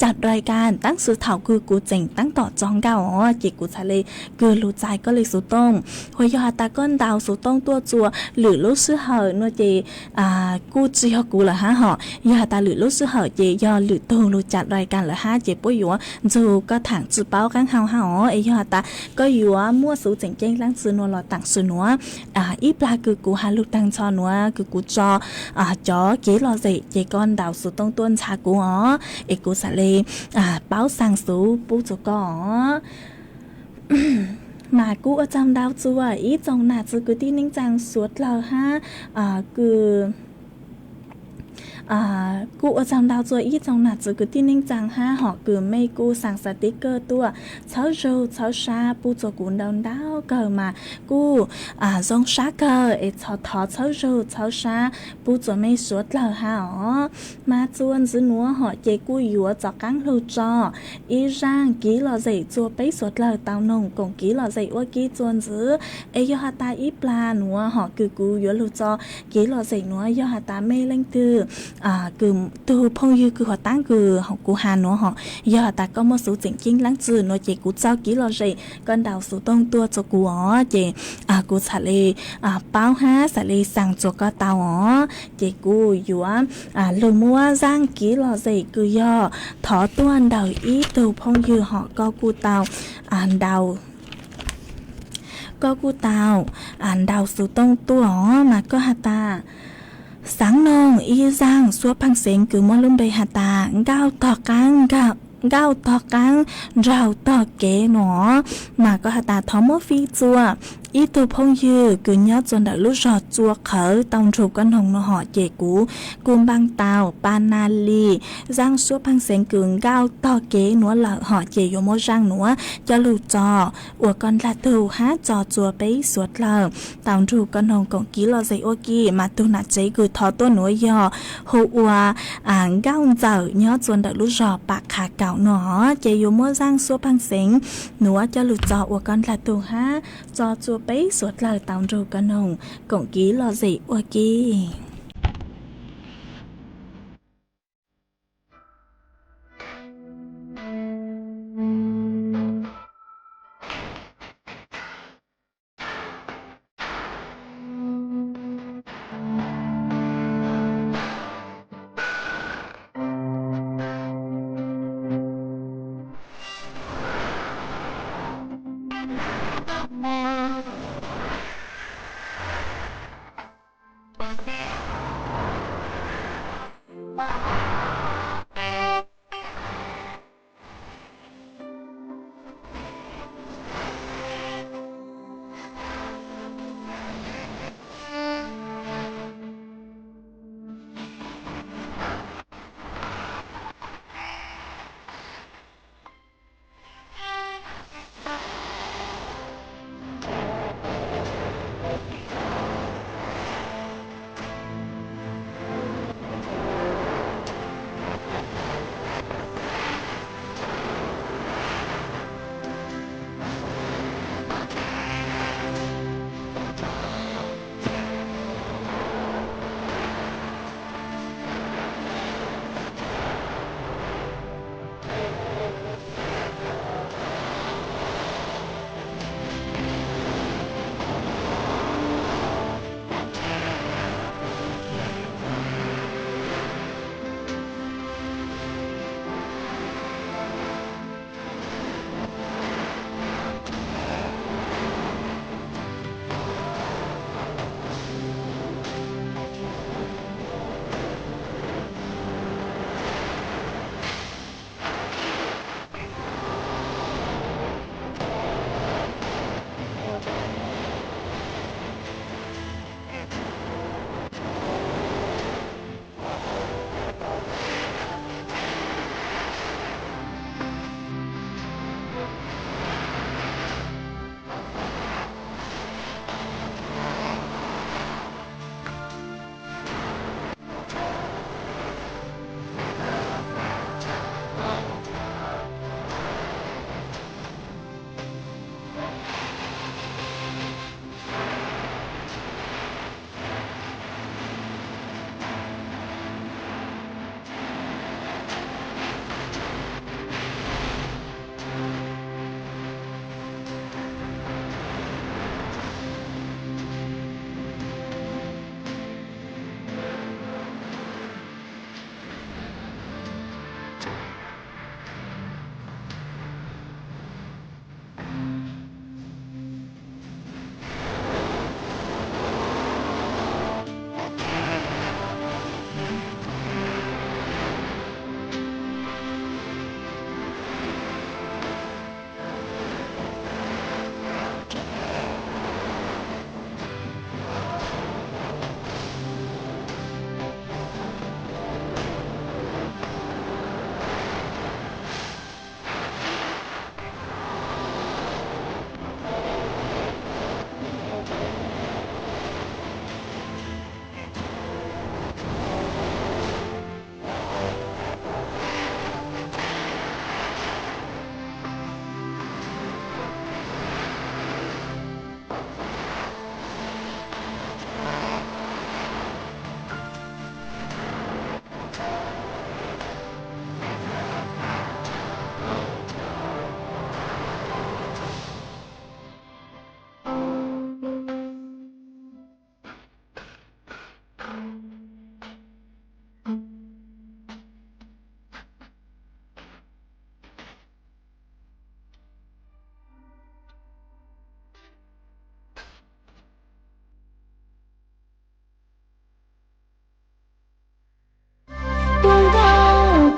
จัดรายการตั้งสื่อถาวคือกูเจ๋งตั้งต่อจองเก้าอ๋อจีกูทะเลคือรู้ใจก็เลยสูต้งหัวยอตาก้อนดาวสูต้งตัวจัวหรือรู้ซื้อเหอนัวเจกูจีฮกูละฮะหอยอตาหรือรู้ซื้อเหอเจยอหรือตูรู้จัดรายการละฮะเจปุ้ยอยู่จูก็ถังจื้อเป้ากันเฮาฮะอ๋อไอยอตาก็อยู่มั่วสูเจ๋งเจ๋งล้างซื้อนัวหล่อต่างซื้อนัวอีปลาคือกูฮาลูกตังชอนัวคือกูจอจอเก๋รอเจเจก้อนดาวสูต้งต้นชากูอ๋อเอกูสะเลbáo sang số bố cho có mà cú ở trong đào chùa ý trong nạt chữ cứ tin ninh trang suốt lờ ha cứ cụ ở trong đào rồi ít trong nạt chữ cứ tin ninh trang ha họ cứ mây cụ sang sát tí cơ tua cháu râu cháu xa bố cho cụ đòn đào cờ mà cụ dòng xa cờ ấy cháu thọ cháu râu cháu xa bố cho mây suốt lờ ha ó mà chuồn dưới núa họ chế cụ yếu cho căng lưu cho ý rang ký lò dậy chua bấy suốt lờ tàu nồng cùng ký lò dậy ô ký chuồn dưới ấy do hạ ta ít pla núa họ cứ cụ yếu lưu cho ký lò dậy núa do hạ ta mê lên từ cứ từ phong như cứ họ tăng cứ họ cụ hà núa họ do hạ ta có một số chỉnh chính lắng chữ nó chế cụ trao ký lò dậy con đào số tông tua cho cụ ó chế cụ xả lê bao ha xả lê sang cho có tàu ó chế cụ yếu lưu mua giang ký lò dậy cứ do thọ tuan đào ý từ phong như họ có cụ tàu đào có cụ tàu đào số tông tua mà có hạt ta sáng nông y giang xua phăng xén cứ mua lông bề hạt ta gao tỏ căng rào tỏ kế nó mà có hạt ta thó mốt phi chua ý từ phong như cứ nhớ cho đợi lúc giọt chua khởi tông chụp con hồng nó họ chế cú cùng băng tàu panali giang xua phăng xén cường gao tỏ kế nó là họ chế vô mô răng nó cho lù trò của con là từ hát trò chua bấy suốt lờ tông chụp con hồng còn ký lo dây ô kỳ mà tu nạt chế cứ thó tôi nối do hô ua gao dở nhớ cho đợi lúc giọt bạc khả cạo nó chế vô mô răng xua phăng xén nó cho lù trò của con là từ hát trò chua bấy suốt lời tàu rù con hồng cũng ký lo gì ua kì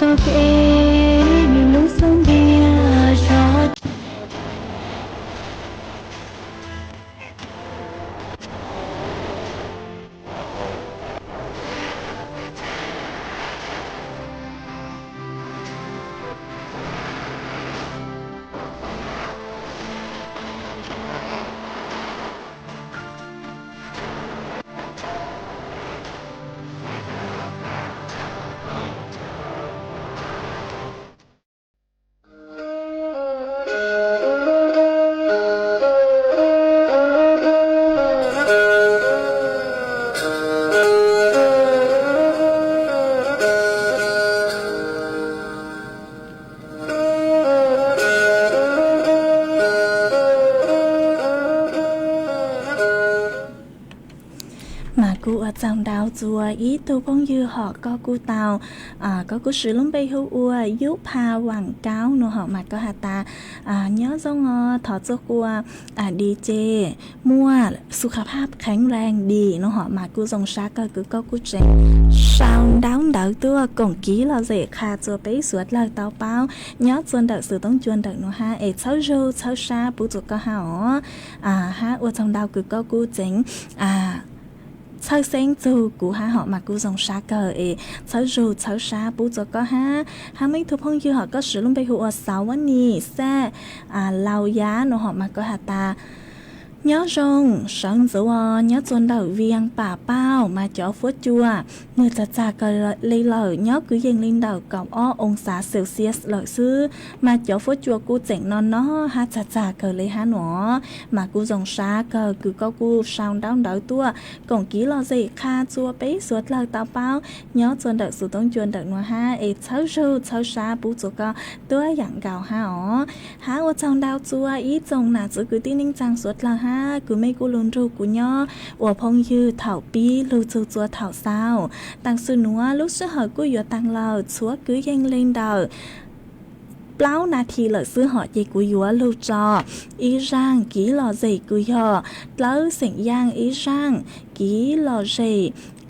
tóc ê điều lúc sông bia cho mà cụ ở trong đào chùa ý tu phong dư họ có cụ tàu có cụ sử lông bay hữu ua giúp hà quảng cáo nó họ mà có hà ta nhớ dòng thọ cho cụ đi chê muaสุขภาพแข็งแรงดีnó họ mà cụ dòng xa có cứ có cụ trẻ sao đáo đỡ tua cổng ký là dễ khá chùa bấy suốt lời tao bao nhớ chuan đỡ sự tông chuan đỡ nó ha ế cháu rô cháu xa bố chủ có hà ha ua trong đào cứ có cụ chính sau sáng dù cụ ha họ mà cụ dòng xa cờ ế cháu dù cháu xa bố cho có ha mấy thuộc phong dư họ có sử luôn bây hùa sáu vấn nì xe lao giá nó họ mà có hà ta nhớ rong sáng dấu nhớ chuan đầu viên bà bao mà chó phốt chua người cha cờ lấy lời nhớ cứ dành lên đầu cọc ông xã Celsius lợi sư mà chó phốt chua cụ chỉnh nó ha cha cờ lấy ha nó mà cụ dòng xa cờ cứ có cụ sao đau đỡ tua cổng ký lo gì kha chua bấy suốt lời tao bao nhớ chuan đợi sự tông chuan đợi nó ha ế cháu râu cháu xa bú chỗ có tua dạng gạo ha ở trong đau chua ý chồng nà giữ cứ tin ninh trang suốt lời ha cứ mấy cô luôn ru của nhau ở phong dư thảo pi lưu châu chua thảo sao tăng sư núa lúc sư hỏi cô vừa tăng lờ chúa cứ danh lên đầu baoนาทีเลยซื้อหอใจกุยัวลูจออีร่างกี่หล่อใจกุยอแล้วเสียงย่างอีร่างกี่หล่อใจ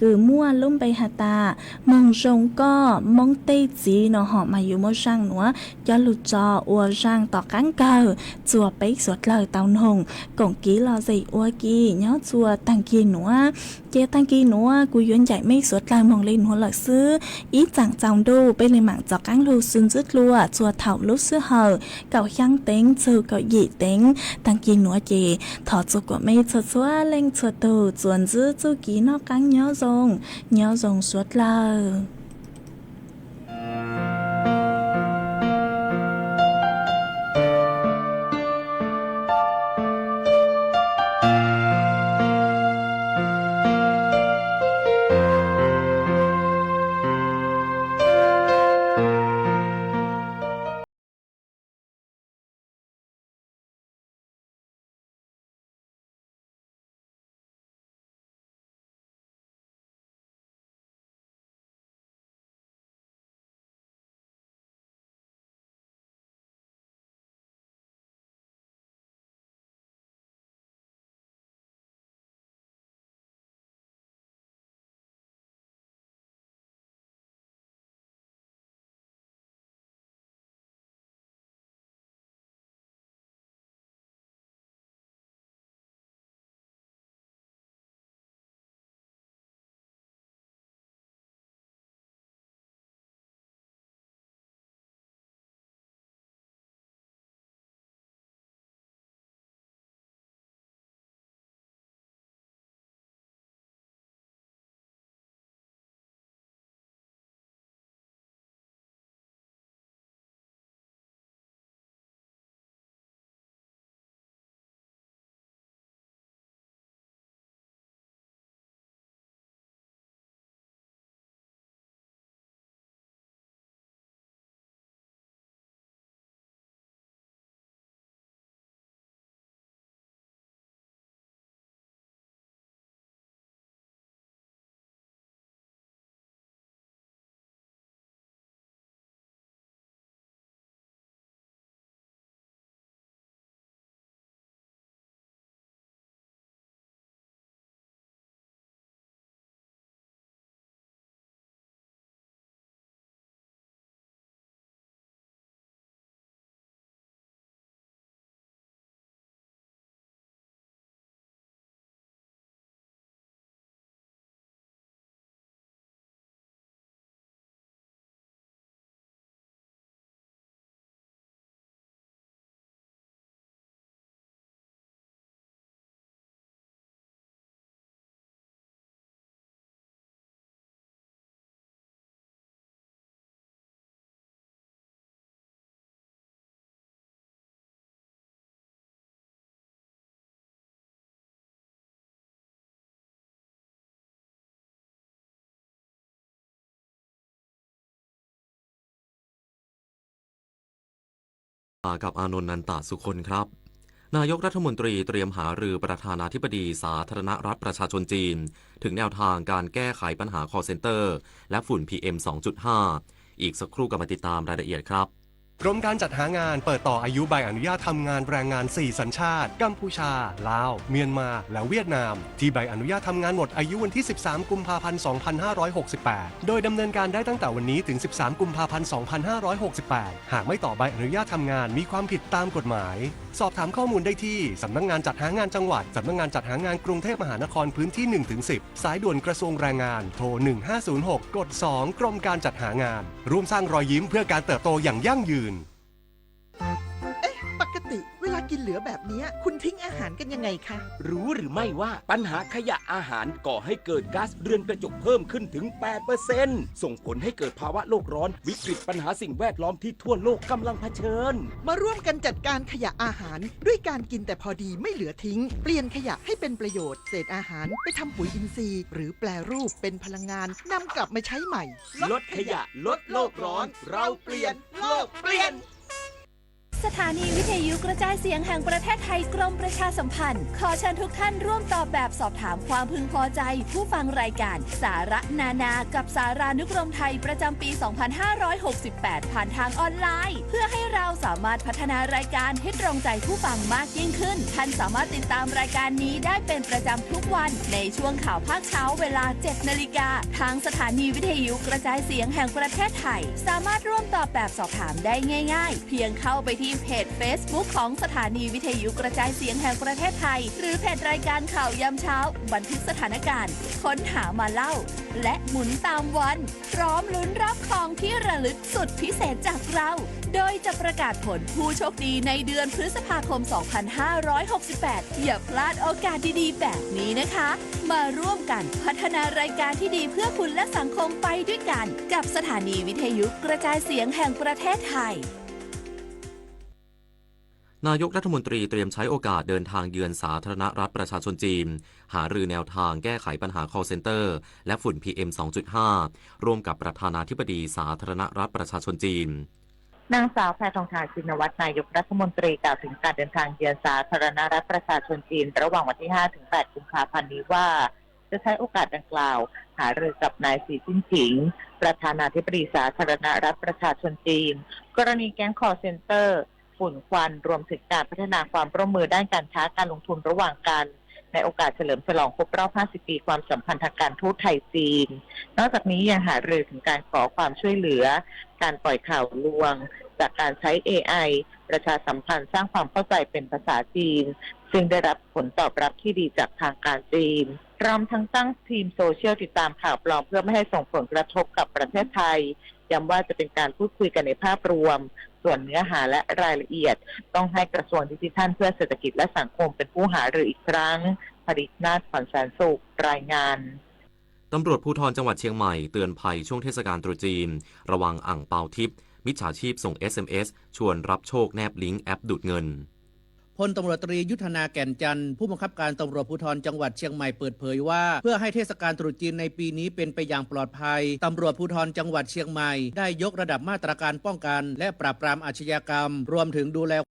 cứ mua lung bay hà ta mong rong co mong tây gì nó họ màอยู่mong sang nữa cho lụt trò ua sang tỏ cán cờ chùa bấy suốt lời tàu hồng cổng ký lo gì ua kỳ nhớ chùa tăng kỳ nữa chế tăng kỳ nữa cú yến chạy mấy suốt lời mong lên hoa lợi sư ý chẳng chồng đu bên lên mạng cho cán lưu xuân dứt lùa chùa thảo lúc xưa hờ cậu nhang tính chư cậu dị tính tăng kỳ nữa chị thọ chùa của mấy chùa chùa lên chùa tù chuồn giữ chú ký nó cán nhớ rồng suốt lời กับอานนท์ นันตสุคนครับนายกรัฐมนตรีเตรียมหารือประธานาธิบดีสาธารณรัฐประชาชนจีนถึงแนวทางการแก้ไขปัญหา call center และฝุ่น PM 2.5 อีกสักครู่กลับมาติดตามรายละเอียดครับกรมการจัดหางานเปิดต่ออายุใบอนุญาตทำงานแรงงาน 4 สัญชาติกัมพูชาลาวเมียนมาและเวียดนามที่ใบอนุญาตทำงานหมดอายุวันที่13กุมภาพันธ์2568โดยดำเนินการได้ตั้งแต่วันนี้ถึง13กุมภาพันธ์2568หากไม่ต่อใบอนุญาตทำงานมีความผิดตามกฎหมายสอบถามข้อมูลได้ที่สำนักงานจัดหางานจังหวัดสำนักงานจัดหางานกรุงเทพมหานครพื้นที่ 1-10 สายด่วนกระทรวงแรงงานโทร1506กด2กรมการจัดหางานร่วมสร้างรอยยิ้มเพื่อการเติบโตอย่างยั่งยืนปกติเวลากินเหลือแบบนี้คุณทิ้งอาหารกันยังไงคะรู้หรือไม่ว่าปัญหาขยะอาหารก่อให้เกิดก๊าซเรือนกระจกเพิ่มขึ้นถึง 8% ส่งผลให้เกิดภาวะโลกร้อนวิกฤตปัญหาสิ่งแวดล้อมที่ทั่วโลกกำลังเผชิญมาร่วมกันจัดการขยะอาหารด้วยการกินแต่พอดีไม่เหลือทิ้งเปลี่ยนขยะให้เป็นประโยชน์เศษอาหารไปทำปุ๋ยอินทรีย์หรือแปรรูปเป็นพลังงานนำกลับมาใช้ใหม่ลดขยะลดโลกร้อนเราเปลี่ยนโลกเปลี่ยนสถานีวิทยุกระจายเสียงแห่งประเทศไทยกรมประชาสัมพันธ์ขอเชิญทุกท่านร่วมตอบแบบสอบถามความพึงพอใจผู้ฟังรายการสาระนานากับสารานุกรมไทยประจำปี 2568 ผ่านทางออนไลน์เพื่อให้เราสามารถพัฒนารายการให้ตรงใจผู้ฟังมากยิ่งขึ้นท่านสามารถติดตามรายการนี้ได้เป็นประจำทุกวันในช่วงข่าวภาคเช้าเวลา 7 นาฬิกาทางสถานีวิทยุกระจายเสียงแห่งประเทศไทยสามารถร่วมตอบแบบสอบถามได้ง่ายๆเพียงเข้าไปที่เพจ Facebook ของสถานีวิทยุกระจายเสียงแห่งประเทศไทยหรือเพจรายการข่าวยามเช้าบันทึกสถานการณ์ค้นหามาเล่าและหมุนตามวันพร้อมลุ้นรับของที่ระลึกสุดพิเศษจากเราโดยจะประกาศผลผู้โชคดีในเดือนพฤษภาคม 2568 อย่าพลาดโอกาสดีๆแบบนี้นะคะมาร่วมกันพัฒนารายการที่ดีเพื่อคุณและสังคมไปด้วยกันกับสถานีวิทยุกระจายเสียงแห่งประเทศไทยนายกรัฐมนตรีเตรียมใช้โอกาสเดินทางเยือนสาธารณรัฐประชาชนจีนหารือแนวทางแก้ไขปัญหา call center และฝุ่น PM 2.5 ร่วมกับประธานาธิบดีสาธารณรัฐประชาชนจีนนางสาวแพทองธารชินวัตรนายกรัฐมนตรีกล่าวถึงการเดินทางเยือนสาธารณรัฐประชาชนจีนระหว่างวันที่ 5-8 กุมภาพันธ์นี้ว่าจะใช้โอกาสดังกล่าวหารือกับนายสีจิ้นผิงประธานาธิบดีสาธารณรัฐประชาชนจีนกรณีแก๊ง call centerฝุ่นควันรวมถึงการพัฒนาความร่วมมือด้านการค้าการลงทุนระหว่างกันในโอกาสเฉลิมฉลองครบรอบ 50 ปีความสัมพันธ์ทางการทูตไทยจีนนอกจากนี้ยังหารือถึงการขอความช่วยเหลือการปล่อยข่าวลวงจากการใช้ AI ประชาสัมพันธ์สร้างความเข้าใจเป็นภาษาจีนซึ่งได้รับผลตอบรับที่ดีจากทางการจีนรวมทั้งตั้งทีมโซเชียลติดตามข่าวปลอมเพื่อไม่ให้ส่งผลกระทบกับประเทศไทยย้ำว่าจะเป็นการพูดคุยกันในภาพรวมส่วนเนื้อหาและรายละเอียดต้องให้กระทรวงดิจิทัลเพื่อเศรษฐกิจและสังคมเป็นผู้หารืออีกครั้งผลิตนาถขวัญแสนสุขรายงานตำรวจภูธรจังหวัดเชียงใหม่เตือนภัยช่วงเทศกาลตรุษจีนระวังอั่งเปาทิพย์มิจฉาชีพส่ง SMS ชวนรับโชคแนบลิงก์แอปดูดเงินพลตำรวจตรียุทธนาแก่นจันทร์ผู้บังคับการตำรวจภูธรจังหวัดเชียงใหม่เปิดเผยว่าเพื่อให้เทศกาลตรุษจีนในปีนี้เป็นไปอย่างปลอดภัยตำรวจภูธรจังหวัดเชียงใหม่ได้ยกระดับมาตรการป้องกันและปราบปรามอาชญากรรมรวมถึงดูแล